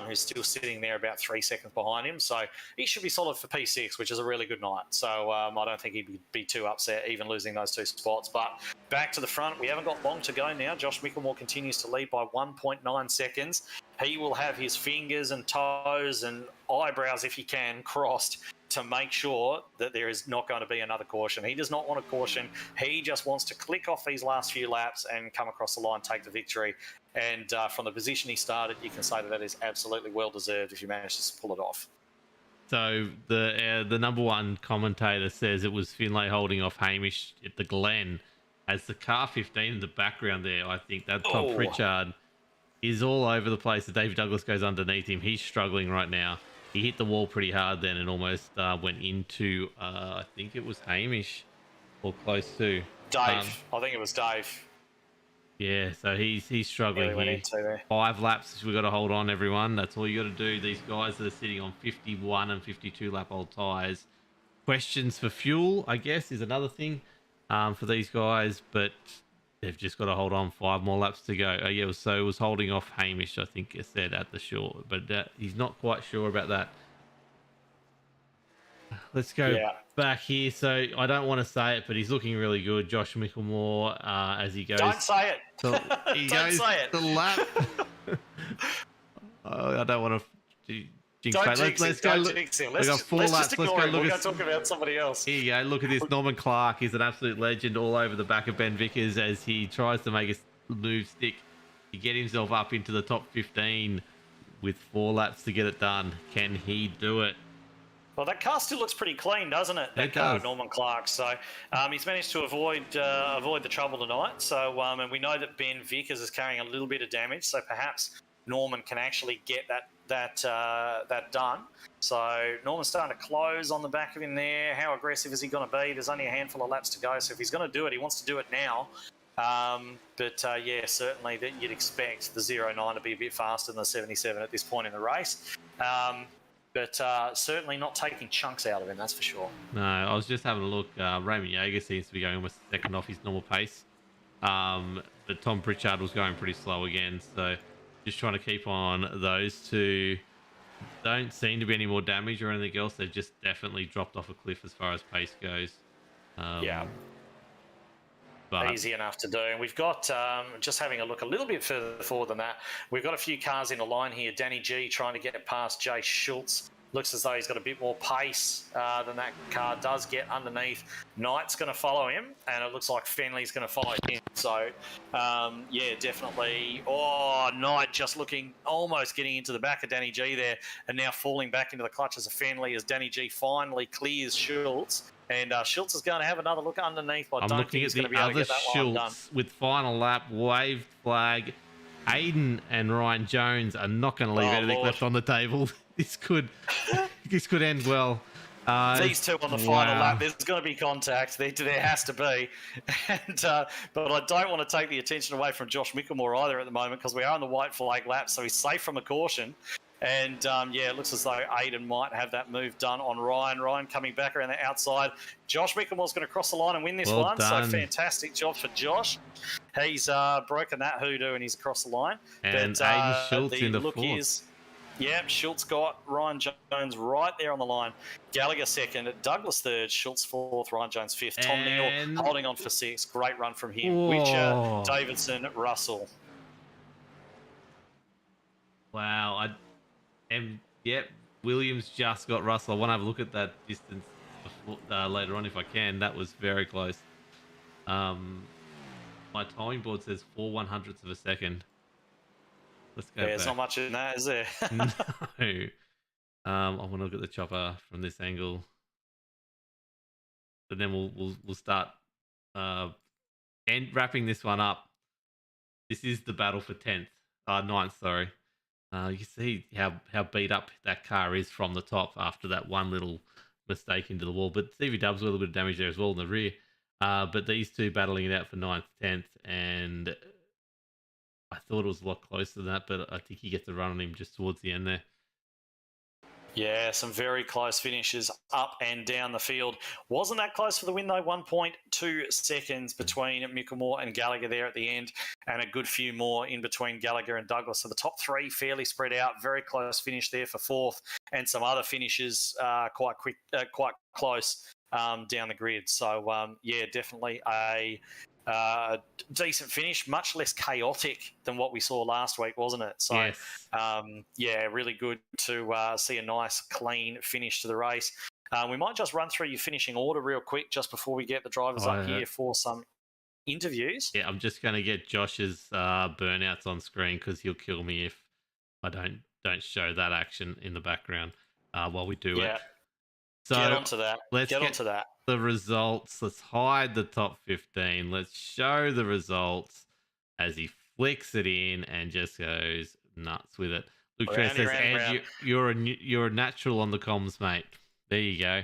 who's still sitting there about 3 seconds behind him. So he should be solid for P6, which is a really good night. So I don't think he'd be too upset even losing those 2 spots. But back to the front, we haven't got long to go now. Josh Mickelmore continues to lead by 1.9 seconds. He will have his fingers and toes and eyebrows, if he can, crossed to make sure that there is not going to be another caution. He does not want a caution. He just wants to click off these last few laps and come across the line, take the victory. And from the position he started, you can say that is absolutely well-deserved if you manage to pull it off. So the number one commentator says it was Finlay holding off Hamish at the Glen. As the car 15 in the background there, I think that Tom Pritchard is all over the place. David Douglas goes underneath him. He's struggling right now. He hit the wall pretty hard then and almost went into, I think it was Hamish or close to. Dave. I think it was Dave. Yeah, so he's struggling here. 5 laps. We've got to hold on, everyone. That's all you got to do. These guys that are sitting on 51 and 52 lap old tyres. Questions for fuel, I guess, is another thing. For these guys, but they've just got to hold on. 5 more laps to go. So it was holding off Hamish, I think it said at the shore, but he's not quite sure about that. Let's go back here. So I don't want to say it, but he's looking really good. Josh Mickelmore, as he goes. Don't say it. Don't say it. The lap. I don't want to. Let's go. Let's just ignore it. We're going to talk about somebody else. Here you go. Look at this. Norman Clark is an absolute legend all over the back of Ben Vickers as he tries to make a move stick to get himself up into the top 15 with 4 laps to get it done. Can he do it? Well, that car still looks pretty clean, doesn't it? That car of Norman Clark. So he's managed to avoid the trouble tonight. So and we know that Ben Vickers is carrying a little bit of damage. So perhaps Norman can actually get that done. So Norman's starting to close on the back of him there. How aggressive is he going to be? There's only a handful of laps to go. So if he's going to do it, he wants to do it now. Certainly that you'd expect the 09 to be a bit faster than the 77 at this point in the race. But certainly not taking chunks out of him, that's for sure. No, I was just having a look. Raymond Yeager seems to be going almost a second off his normal pace. But Tom Pritchard was going pretty slow again. So just trying to keep on those two. Don't seem to be any more damage or anything else. They've just definitely dropped off a cliff as far as pace goes. But easy enough to do. And we've got, just having a look a little bit further forward than that, we've got a few cars in the line here. Danny G trying to get past Jay Schultz. Looks as though he's got a bit more pace than that car does get underneath. Knight's going to follow him, and it looks like Fenley's going to follow him. So, definitely. Oh, Knight just looking, almost getting into the back of Danny G there, and now falling back into the clutches of Fenley as Danny G finally clears Schultz. And Schultz is going to have another look underneath. But I don't think he's going to be able to get that one done. With final lap, waved flag. Aiden and Ryan Jones are not going to leave Oh, anything Lord. left on the table. This could end well. These two on the final lap, there's going to be contact. There has to be. And but I don't want to take the attention away from Josh Mickelmore either at the moment, because we are on the white flag lap, so he's safe from a caution. And it looks as though Aiden might have that move done on Ryan. Ryan coming back around the outside. Josh Mickelmore's going to cross the line and win this one. Done. So fantastic job for Josh. He's broken that hoodoo and he's across the line. And Aiden Schultz in the fourth. Schultz got Ryan Jones right there on the line. Gallagher second, Douglas third, Schultz fourth, Ryan Jones fifth. Tom Neal holding on for sixth. Great run from him. Whoa. Witcher, Davidson, Russell. Wow. Williams just got Russell. I want to have a look at that distance later on if I can. That was very close. My timing board says 4/100ths of a second. Let's go. There's not much in that, is there? No. I want to look at the chopper from this angle. But then we'll start and wrapping this one up. This is the battle for 9th, sorry. You can see how beat up that car is from the top after that one little mistake into the wall. But Stevie Dubs with a little bit of damage there as well in the rear. But these two battling it out for 9th, 10th, and I thought it was a lot closer than that, but I think he gets a run on him just towards the end there. Yeah, some very close finishes up and down the field. Wasn't that close for the win, though. 1.2 seconds between Mickelmore and Gallagher there at the end, and a good few more in between Gallagher and Douglas. So the top three fairly spread out. Very close finish there for fourth, and some other finishes quite close down the grid. So, definitely a decent finish, much less chaotic than what we saw last week, wasn't it? So, yes. Really good to see a nice, clean finish to the race. We might just run through your finishing order real quick just before we get the drivers up here for some interviews. Yeah, I'm just going to get Josh's burnouts on screen because he'll kill me if I don't show that action in the background while we do it. So get onto that. Let's get onto that. The results. Let's hide the top 15. Let's show the results as he flicks it in and just goes nuts with it. Luke Tress says, "And you're a natural on the comms, mate." There you go.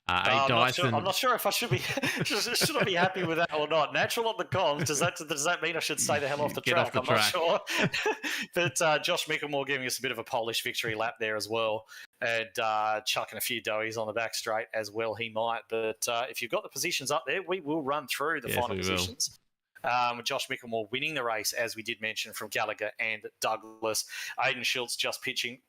I'm not sure if I should be should I be happy with that or not. Natural on the comms. Does that mean I should stay the hell off the track? I'm not sure. But Josh Mickelmore giving us a bit of a Polish victory lap there as well, and chucking a few doughies on the back straight as well. He might, but if you've got the positions up there, we will run through the final positions. Josh Mickelmore winning the race, as we did mention, from Gallagher and Douglas. Aiden Schultz just pinching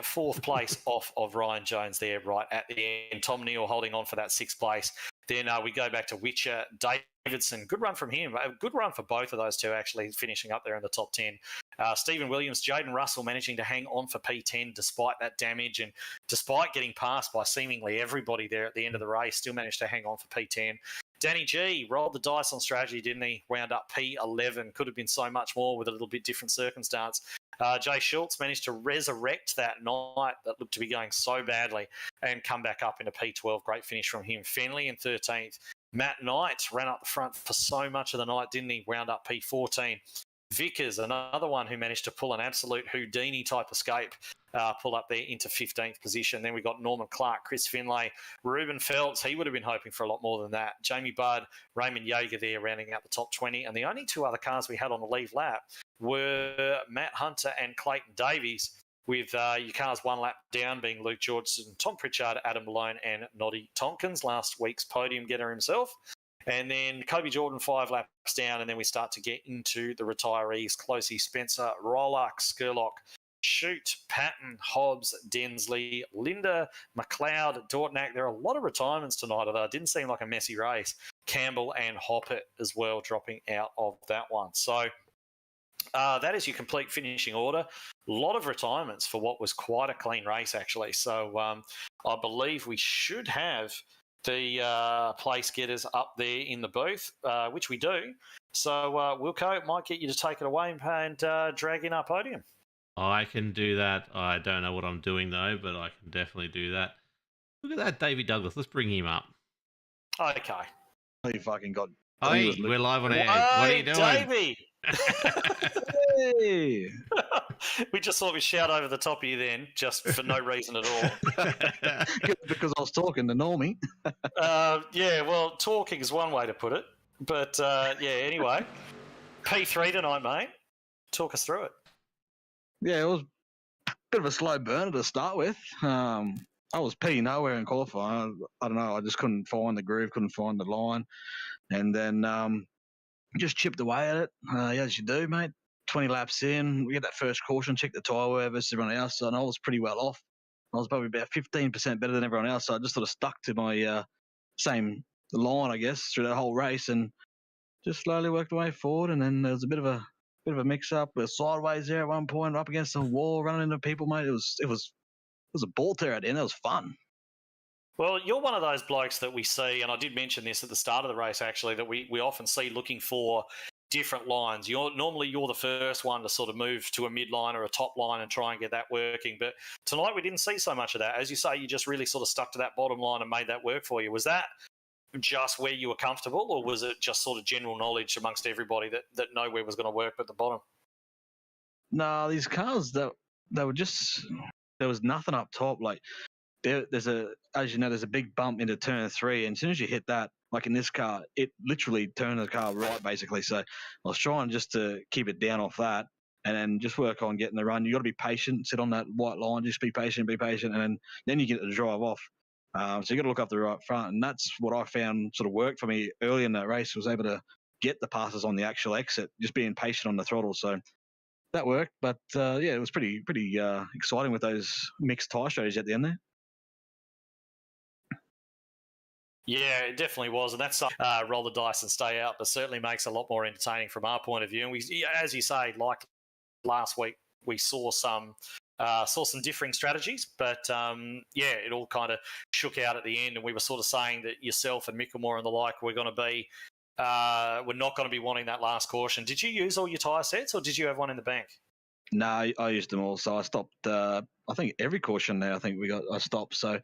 fourth place off of Ryan Jones there right at the end. Tom Neal holding on for that sixth place. Then we go back to Witcher, Davidson. Good run from him. A good run for both of those two, actually, finishing up there in the top 10. Stephen Williams, Jaden Russell managing to hang on for P10 despite that damage, and despite getting passed by seemingly everybody there at the end of the race, still managed to hang on for P10. Danny G rolled the dice on strategy, didn't he? Wound up P11. Could have been so much more with a little bit different circumstance. Jay Schultz managed to resurrect that night that looked to be going so badly and come back up into P12. Great finish from him. Fenley in 13th. Matt Knight ran up the front for so much of the night, didn't he? Wound up P14. Vickers, another one who managed to pull an absolute Houdini type escape, pull up there into 15th position. Then we got Norman Clark, Chris Finlay, Ruben Feltz. He would have been hoping for a lot more than that. Jamie Budd, Raymond Yeager there rounding out the top 20. And the only two other cars we had on the leave lap were Matt Hunter and Clayton Davies, with your cars one lap down being Luke Georgeson, Tom Pritchard, Adam Malone and Noddy Tompkins, last week's podium getter himself. And then Kobe Jordan 5 laps down, and then we start to get into the retirees. Closey, Spencer, Rollock, Skurlock, Shute, Patton, Hobbs, Densley, Linda, McLeod, Dortnack. There are a lot of retirements tonight, although it didn't seem like a messy race. Campbell and Hoppett as well dropping out of that one. So that is your complete finishing order. A lot of retirements for what was quite a clean race, actually. So I believe we should have the place getters up there in the booth, which we do. So, Wilco, might get you to take it away and drag in our podium. I can do that. I don't know what I'm doing, though, but I can definitely do that. Look at that, Davey Douglas. Let's bring him up. Okay. You fucking got I think it was Hey, Luke. we're live on air. What are you doing? Davey! Hey! We just thought we'd shout over the top of you then, just for no reason at all. Good, because I was talking to Normie. Yeah, well, talking is one way to put it. But yeah, anyway, P3 tonight, mate. Talk us through it. Yeah, it was a bit of a slow burner to start with. I was P nowhere in qualifying. I don't know. I just couldn't find the groove, couldn't find the line, and then just chipped away at it, as you do, mate. 20 laps in, we get that first caution, check the tyre wear versus everyone else, and I was pretty well off. I was probably about 15% better than everyone else, so I just sort of stuck to my same line, I guess, through that whole race, and just slowly worked my way forward. And then there was a bit of a mix-up. We were sideways there at one point, up against the wall, running into people, mate. It was a ball tear at the end. That was fun. Well, you're one of those blokes that we see, and I did mention this at the start of the race, actually, that we often see looking for different lines. Normally you're the first one to sort of move to a midline or a top line and try and get that working. But tonight we didn't see so much of that. As you say, you just really sort of stuck to that bottom line and made that work for you. Was that just where you were comfortable, or was it just sort of general knowledge amongst everybody that nowhere was going to work but the bottom? No, these cars, they were just, there was nothing up top. Like, there's a big bump into turn 3, and as soon as you hit that, like in this car, it literally turned the car right, basically. So I was trying just to keep it down off that, and then just work on getting the run. You got to be patient, sit on that white line, just be patient, and then you get to drive off. So you got to look up the right front, and that's what I found sort of worked for me early in that race. Was able to get the passes on the actual exit, just being patient on the throttle. So that worked, but yeah, it was pretty exciting with those mixed tyre strategies at the end there. Yeah, it definitely was, and that's roll the dice and stay out, but certainly makes it a lot more entertaining from our point of view. And we, as you say, like last week, we saw some differing strategies, but yeah, it all kind of shook out at the end, and we were sort of saying that yourself and Mickelmore and the like were going to be, we're not going to be wanting that last caution. Did you use all your tyre sets, or did you have one in the bank? No, I used them all, so I stopped. I think every caution there, I stopped. So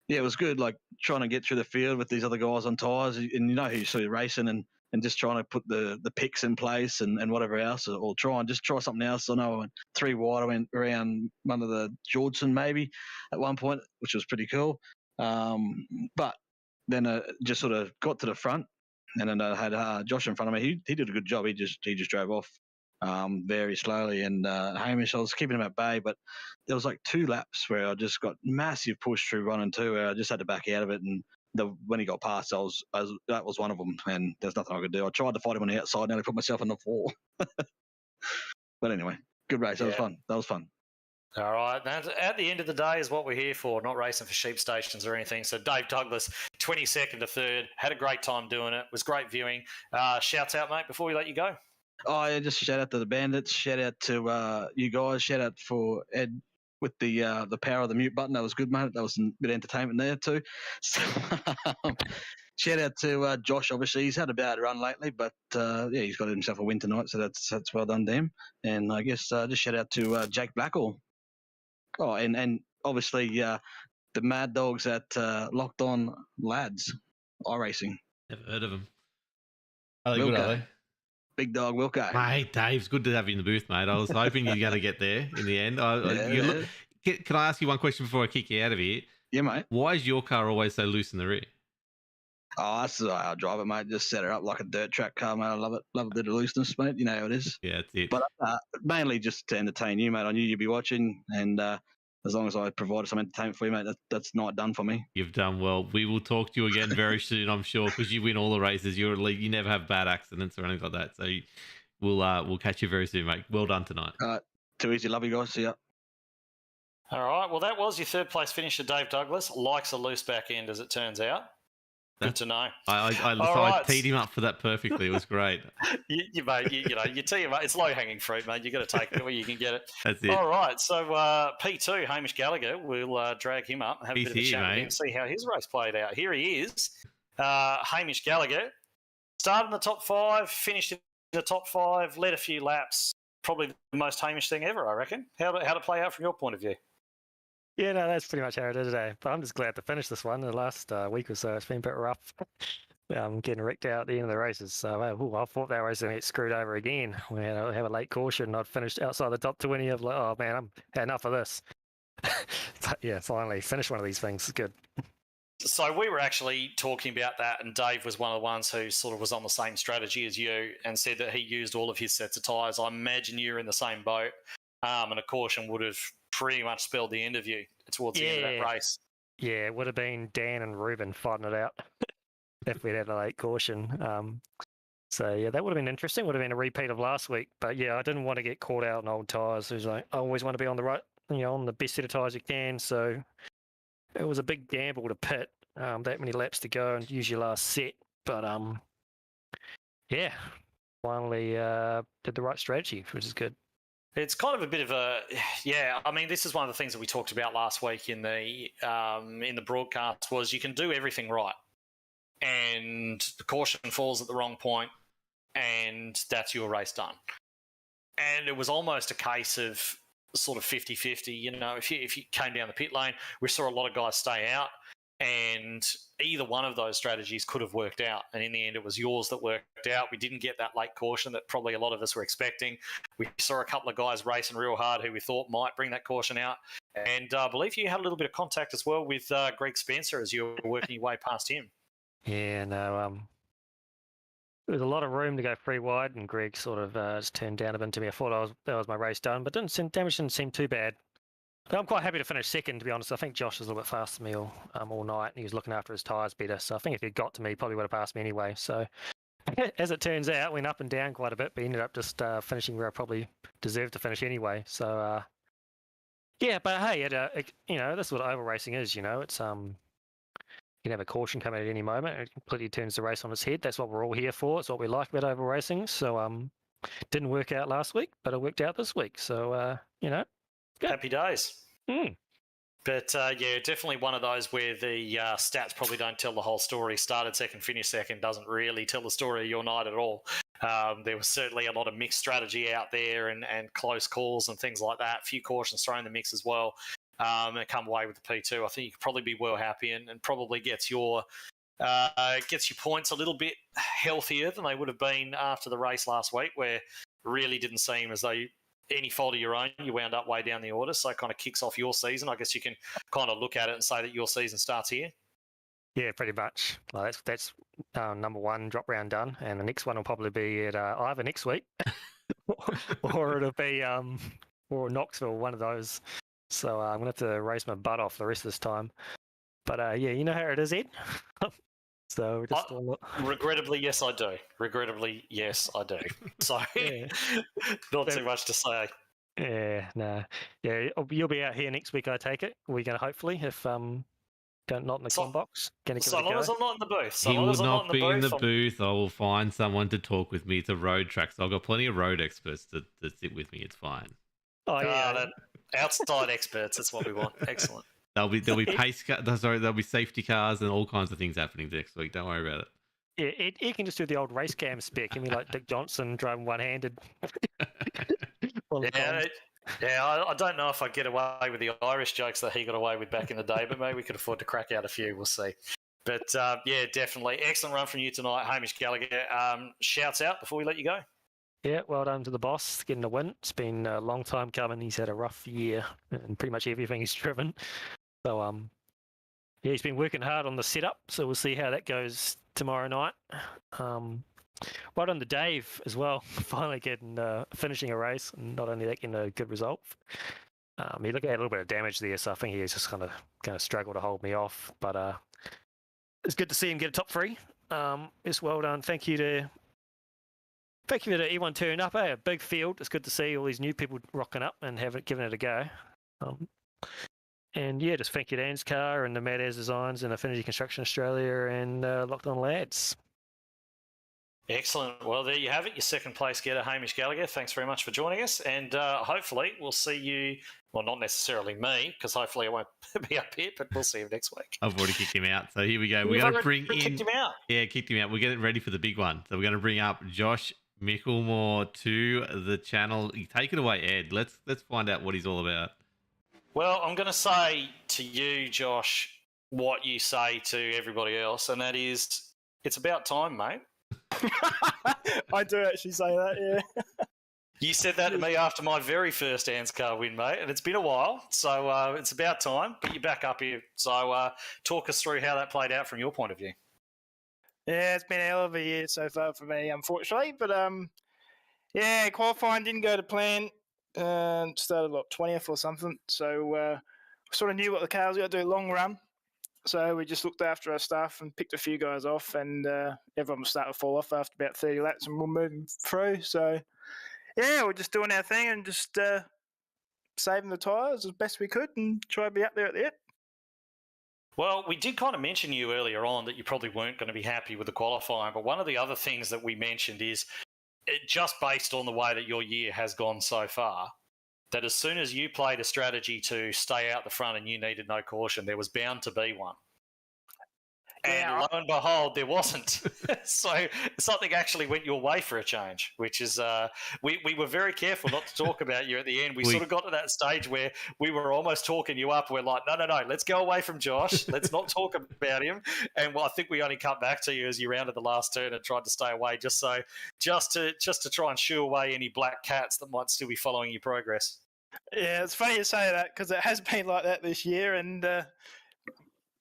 yeah, it was good, like trying to get through the field with these other guys on tyres, and you know who you're sort of racing, and just trying to put the picks in place and whatever else, or try something else. I know I went 3 wide. I went around one of the Georgeson maybe at one point, which was pretty cool. But then just sort of got to the front, and then I had Josh in front of me. He did a good job. He just drove off very slowly, and Hamish, I was keeping him at bay, but there was like 2 laps where I just got massive push through 1 and 2 where I just had to back out of it, and when he got past, that was one of them, and there's nothing I could do. I tried to fight him on the outside, nearly put myself on the floor. But anyway, good race. That was fun. All right. Now, at the end of the day is what we're here for, not racing for sheep stations or anything. So Dave Douglas, 22nd to 3rd, had a great time doing it. It was great viewing. Shouts out, mate, before we let you go. Oh, yeah, just shout out to the Bandits. Shout out to you guys. Shout out for Ed with the power of the mute button. That was good, mate. That was a bit of entertainment there too. So, shout out to Josh. Obviously, he's had a bad run lately, but yeah, he's got himself a win tonight, so that's well done to him. And I guess just shout out to Jake Blackall. Oh, and obviously the Mad Dogs at Locked On Lads iRacing. Never heard of them. Are they good, are they? Big dog Wilco. Mate, Dave's good to have you in the booth, mate. I was hoping you're going to get there in the end. Can I ask you one question before I kick you out of here? Yeah, mate. Why is your car always so loose in the rear? Oh, that's the way I drive it, mate. Just set her up like a dirt track car, mate. I love it. Love a bit of looseness, mate. You know how it is. Yeah, that's it. But mainly just to entertain you, mate. I knew you'd be watching, and as long as I provided some entertainment for you, mate, that's night done for me. You've done well. We will talk to you again very soon, I'm sure, because you win all the races. You're elite. You never have bad accidents or anything like that. So we'll catch you very soon, mate. Well done tonight. Too easy. Love you guys. See ya. All right. Well, that was your 3rd place finisher, Dave Douglas. Likes a loose back end, as it turns out. Good to know. I teed him up for that perfectly. It was great. you tee him up. It's low-hanging fruit, mate. You got to take it where you can get it. That's it. All right. So P2, Hamish Gallagher, we'll drag him up and have a bit of a chat with him and see how his race played out. Here he is, Hamish Gallagher. Started in the top 5, finished in the top 5, led a few laps. Probably the most Hamish thing ever, I reckon. How'd it play out from your point of view? Yeah, no, that's pretty much how it is today. But I'm just glad to finish this one. The last week or so, it's been a bit rough. getting wrecked out at the end of the races. So I thought that race was going to get screwed over again. We had to have a late caution. I'd finished outside the top 20. Of like, oh man, I'm had enough of this. But yeah, finally finished one of these things. It's good. So we were actually talking about that, and Dave was one of the ones who sort of was on the same strategy as you and said that he used all of his sets of tyres. I imagine you're in the same boat, and a caution would have pretty much spelled the end of you towards the end of that race. Yeah, it would have been Dan and Ruben fighting it out if we'd had a late caution. So yeah, that would have been interesting. Would have been a repeat of last week. But yeah, I didn't want to get caught out on old tyres. It was like I always want to be on the right, on the best set of tyres you can. So it was a big gamble to pit that many laps to go and use your last set. But yeah, finally did the right strategy, which is good. It's kind of a bit of I mean, this is one of the things that we talked about last week in the broadcast was you can do everything right, and the caution falls at the wrong point, and that's your race done. And it was almost a case of sort of 50-50. If you came down the pit lane, we saw a lot of guys stay out, and either one of those strategies could have worked out. And in the end, it was yours that worked out. We didn't get that late caution that probably a lot of us were expecting. We saw a couple of guys racing real hard who we thought might bring that caution out. And I believe you had a little bit of contact as well with Greg Spencer as you were working your way past him. Yeah, no, there was a lot of room to go free wide, and Greg sort of just turned down a bit to me. I thought that was my race done, but damage didn't seem too bad. But I'm quite happy to finish second, to be honest. I think Josh was a little bit faster than me all night, and he was looking after his tyres better. So I think if he'd got to me, he probably would have passed me anyway. So as it turns out, went up and down quite a bit, but ended up just finishing where I probably deserved to finish anyway. So yeah, but hey, that's what oval racing is. It's you can have a caution come in at any moment. It completely turns the race on its head. That's what we're all here for. It's what we like about oval racing. So didn't work out last week, but it worked out this week. So good. Happy days. Mm. But yeah, definitely one of those where the stats probably don't tell the whole story. Started second, finished second doesn't really tell the story of your night at all. There was certainly a lot of mixed strategy out there and close calls and things like that. A few cautions thrown in the mix as well. And come away with the P2. I think you could probably be well happy and probably gets your points a little bit healthier than they would have been after the race last week, where it really didn't seem as though any fault of your own, you wound up way down the order. So it kind of kicks off your season. I guess you can kind of look at it and say that your season starts here. Yeah, pretty much. Well, that's number one drop round done, and the next one will probably be at either next week or it'll be or Knoxville, one of those. So I'm going to have to race my butt off the rest of this time. But yeah, you know how it is, Ed? So just regrettably, yes, I do. Regrettably, yes, I do. So not too much to say. Yeah, no. Yeah, you'll be out here next week, I take it. We're going to hopefully, if not in the com box. So long as I'm not in the booth. He will not be in the booth. I will find someone to talk with me. It's a road track, so I've got plenty of road experts to sit with me. It's fine. Oh yeah, outside experts. That's what we want. Excellent. There'll be pace there'll be safety cars and all kinds of things happening next week. Don't worry about it. Yeah, it can just do the old race cam spec. I mean, like Dick Johnson driving one-handed. I don't know if I'd get away with the Irish jokes that he got away with back in the day, but maybe we could afford to crack out a few. We'll see. But yeah, definitely. Excellent run from you tonight, Hamish Gallagher. Shouts out before we let you go. Yeah, well done to the boss getting a win. It's been a long time coming. He's had a rough year and pretty much everything he's driven. So, yeah, he's been working hard on the setup. So we'll see how that goes tomorrow night. Well done to Dave as well, finally finishing a race, and not only that, getting a good result. He looked at a little bit of damage there, so I think he was just going to struggle to hold me off. But it's good to see him get a top three. It's well done. Thank you to everyone turning up. A big field. It's good to see all these new people rocking up and giving it a go. And yeah, just thank you to ANZCAR and the Mad As Designs and Affinity Construction Australia and Locked On Lads. Excellent. Well, there you have it. Your second place getter, Hamish Gallagher. Thanks very much for joining us. And hopefully we'll see you, well, not necessarily me, because hopefully I won't be up here, but we'll see him next week. I've already kicked him out. So here we go. We're going to bring in... Kicked him out? Yeah, kicked him out. We're getting ready for the big one. So we're going to bring up Josh Micklemore to the channel. Take it away, Ed. Let's find out what he's all about. Well, I'm going to say to you, Josh, what you say to everybody else, and that is It's about time, mate. I do actually say that, yeah. You said that to me after my very first ANZCAR win, mate, and it's been a while, so it's about time. But you're back up here. So talk us through how that played out from your point of view. Yeah, it's been a hell of a year so far for me, unfortunately. But yeah, qualifying didn't go to plan. Started 20th or something. So we sort of knew what the car was going to do long run. So we just looked after our stuff and picked a few guys off, and everyone was starting to fall off after about 30 laps, and we're moving through. So yeah, we're just doing our thing and just saving the tyres as best we could and try to be up there at the end. Well, we did kind of mention you earlier on that you probably weren't going to be happy with the qualifying, but one of the other things that we mentioned is just based on the way that your year has gone so far, that as soon as you played a strategy to stay out the front and you needed no caution, there was bound to be one. And lo and behold, there wasn't. So something actually went your way for a change, which is we were very careful not to talk about you at the end. We sort of got to that stage where we were almost talking you up. We're like, no, let's go away from Josh. Let's not talk about him. And I think we only cut back to you as you rounded the last turn and tried to stay away, just to try and shoo away any black cats that might still be following your progress. Yeah, it's funny you say that because it has been like that this year, and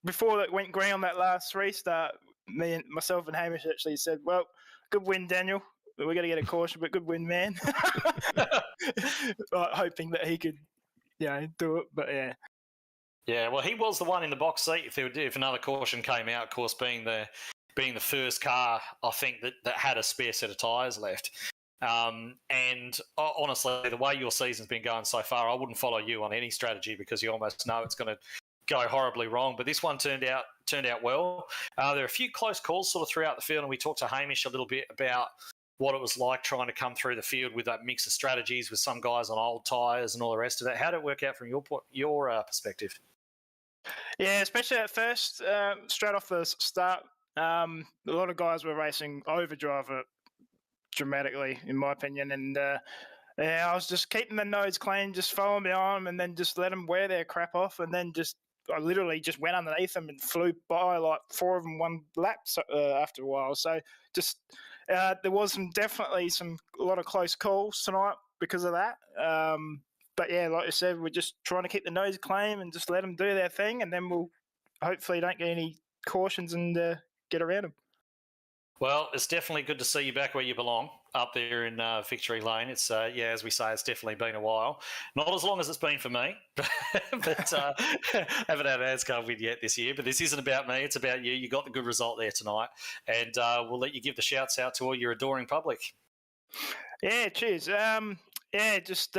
before it went green on that last restart, myself and Hamish actually said, well, good win, Daniel. We're going to get a caution, but good win, man. Hoping that he could, do it, but yeah. Yeah, well, he was the one in the box seat if another caution came out, of course, being the first car, I think, that had a spare set of tyres left. And honestly, the way your season's been going so far, I wouldn't follow you on any strategy because you almost know it's going to go horribly wrong, but this one turned out well. There are a few close calls sort of throughout the field, and we talked to Hamish a little bit about what it was like trying to come through the field with that mix of strategies with some guys on old tyres and all the rest of that. How did it work out from your perspective? Yeah, especially at first, straight off the start, a lot of guys were racing overdrive dramatically, in my opinion, and I was just keeping the nose clean, just following behind them, and then just let them wear their crap off, and then I literally just went underneath them and flew by like 4 of them one lap after a while. So just there was definitely a lot of close calls tonight because of that. But yeah, like I said, we're just trying to keep the nose clean and just let them do their thing, and then we'll hopefully don't get any cautions and get around them. Well, it's definitely good to see you back where you belong, up there in Victory Lane. It's as we say, it's definitely been a while. Not as long as it's been for me, but haven't had an ANZCAR win yet this year. But this isn't about me; it's about you. You got the good result there tonight, and we'll let you give the shouts out to all your adoring public. Yeah, cheers. Just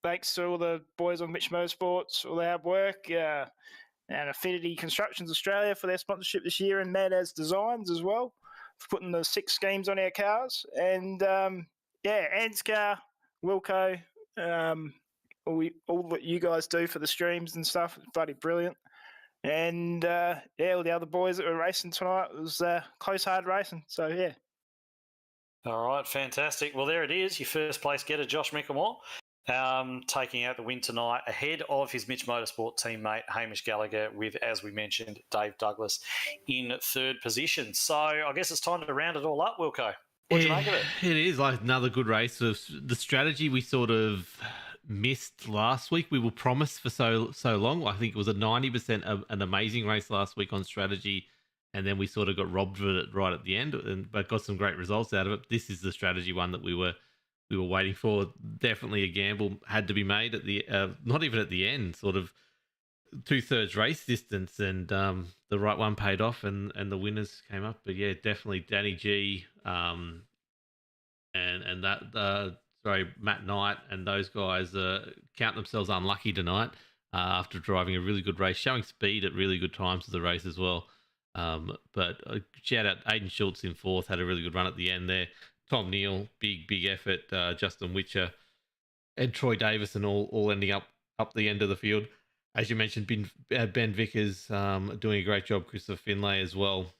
thanks to all the boys on Mitch Motorsports, all their hard work, and Affinity Constructions Australia for their sponsorship this year, and Mad As Designs as well, for putting the 6 schemes on our cars. And ANZCAR, Wilco, all that you guys do for the streams and stuff, it's bloody brilliant. And all the other boys that were racing tonight, it was close, hard racing. So yeah. All right, fantastic. Well, there it is, your first place getter, Josh Mickelmore, taking out the win tonight ahead of his Mitch Motorsport teammate Hamish Gallagher with, as we mentioned, Dave Douglas in 3rd position. So I guess it's time to round it all up, Wilco. What do you make of it? It is like another good race. The strategy we sort of missed last week, we were promised for so long. I think it was a 90% an amazing race last week on strategy, and then we sort of got robbed of it right at the end, but got some great results out of it. This is the strategy one that we were waiting for. Definitely a gamble had to be made at the not even at the end, sort of 2/3 race distance, and the right one paid off, and the winners came up. But yeah, definitely Danny G, and that Matt Knight and those guys count themselves unlucky tonight after driving a really good race, showing speed at really good times of the race as well. But shout out Aiden Schultz in 4th, had a really good run at the end there. Tom Neal, big effort. Justin Witcher and Troy Davison all ending up the end of the field. As you mentioned, Ben Vickers doing a great job. Christopher Finlay as well.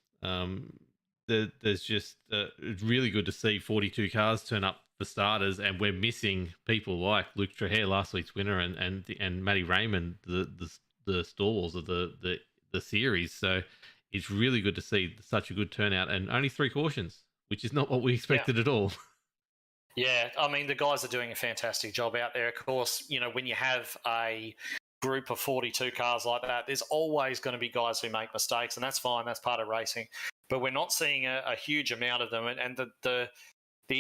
There's just it's really good to see 42 cars turn up for starters, and we're missing people like Luke Trahere, last week's winner, and Matty Raymond, the stalwarts of the series. So it's really good to see such a good turnout and only 3 cautions, which is not what we expected at all. Yeah, I mean, the guys are doing a fantastic job out there. Of course, you know, when you have a group of 42 cars like that, there's always going to be guys who make mistakes, and that's fine. That's part of racing. But we're not seeing a huge amount of them. And the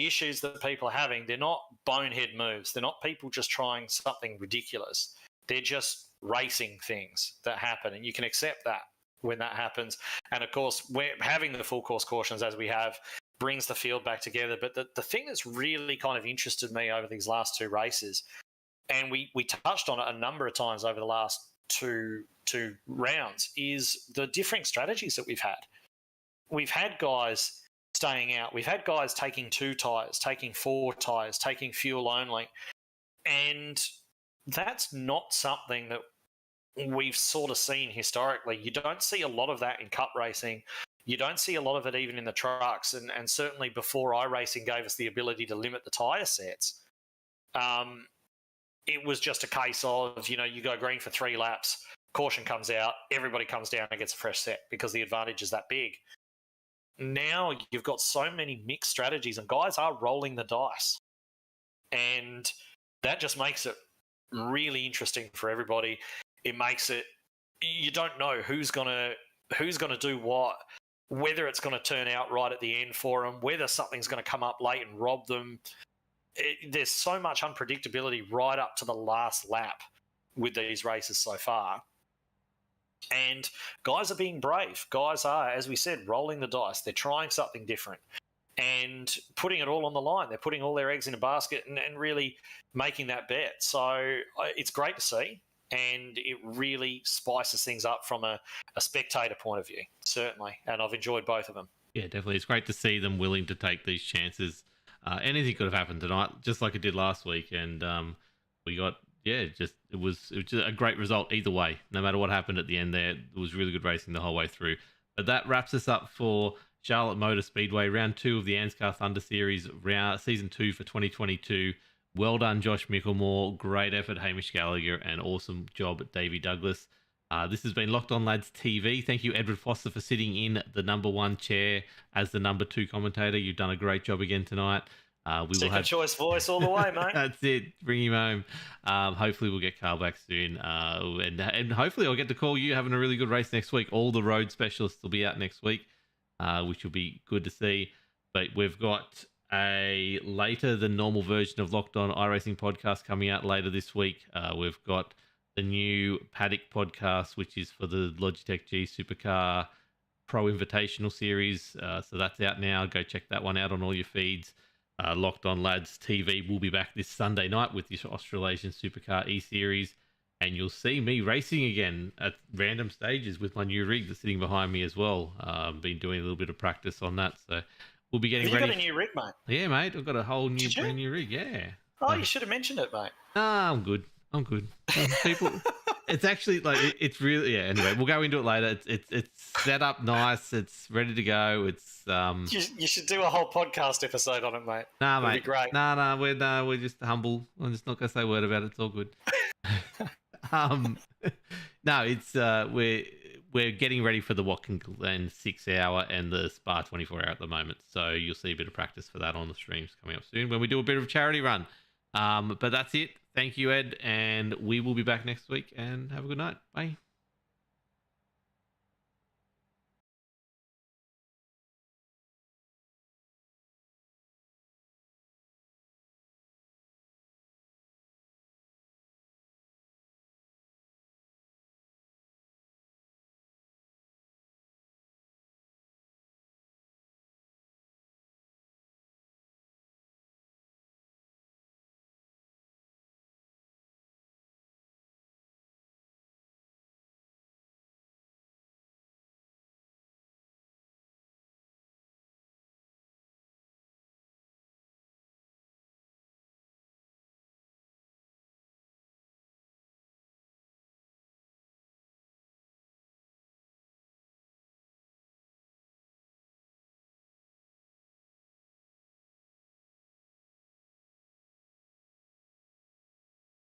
issues that people are having, they're not bonehead moves. They're not people just trying something ridiculous. They're just racing things that happen, and you can accept that when that happens. And, of course, we're having the full course cautions as we have brings the field back together. But the thing that's really kind of interested me over these last 2 races, and we touched on it a number of times over the last two rounds, is the differing strategies that we've had. We've had guys staying out. We've had guys taking 2 tyres, taking 4 tyres, taking fuel only. And that's not something that we've sort of seen historically. You don't see a lot of that in cup racing. You don't see a lot of it even in the trucks, and certainly before iRacing gave us the ability to limit the tyre sets, it was just a case of, you know, you go green for 3 laps, caution comes out, everybody comes down and gets a fresh set because the advantage is that big. Now you've got so many mixed strategies and guys are rolling the dice, and that just makes it really interesting for everybody. It makes it, you don't know who's gonna do what, whether it's going to turn out right at the end for them, whether something's going to come up late and rob them. There's so much unpredictability right up to the last lap with these races so far. And guys are being brave. Guys are, as we said, rolling the dice. They're trying something different and putting it all on the line. They're putting all their eggs in a basket and really making that bet. So it's great to see. And it really spices things up from a spectator point of view, certainly. And I've enjoyed both of them. Yeah, definitely. It's great to see them willing to take these chances. Anything could have happened tonight, just like it did last week. And we got, it was just a great result either way. No matter what happened at the end there, it was really good racing the whole way through. But that wraps us up for Charlotte Motor Speedway, round 2 of the ANZCAR Thunder Series, season 2 for 2022. Well done, Josh Micklemore. Great effort, Hamish Gallagher, and awesome job, Davey Douglas. This has been Locked On Lads TV. Thank you, Edward Foster, for sitting in the number 1 chair as the number 2 commentator. You've done a great job again tonight. Second choice voice all the way, mate. That's it. Bring him home. Hopefully we'll get Carl back soon. And hopefully I'll get to call you having a really good race next week. All the road specialists will be out next week, which will be good to see. But we've got a later than normal version of Locked On iRacing podcast coming out later this week. We've got the new Paddock podcast, which is for the Logitech G Supercar Pro Invitational Series. So that's out now. Go check that one out on all your feeds. Locked On Lads TV will be back this Sunday night with the Australasian Supercar E-Series. And you'll see me racing again at random stages with my new rig that's sitting behind me as well. Been doing a little bit of practice on that. So we'll be getting ready. You got a new rig, mate? Yeah, mate. I've got a whole new, brand new rig. Yeah. Oh, you should have mentioned it, mate. Nah, I'm good. People, it's actually like it's really Anyway, we'll go into it later. It's set up nice. It's ready to go. It's You should do a whole podcast episode on it, mate. Nah, It'd mate. be great. Nah, we're just humble. I'm just not gonna say a word about it. It's all good. No, it's we're getting ready for the Watkins 6 hour and the Spa 24 hour at the moment. So you'll see a bit of practice for that on the streams coming up soon when we do a bit of charity run. But that's it. Thank you, Ed, and we will be back next week, and have a good night. Bye.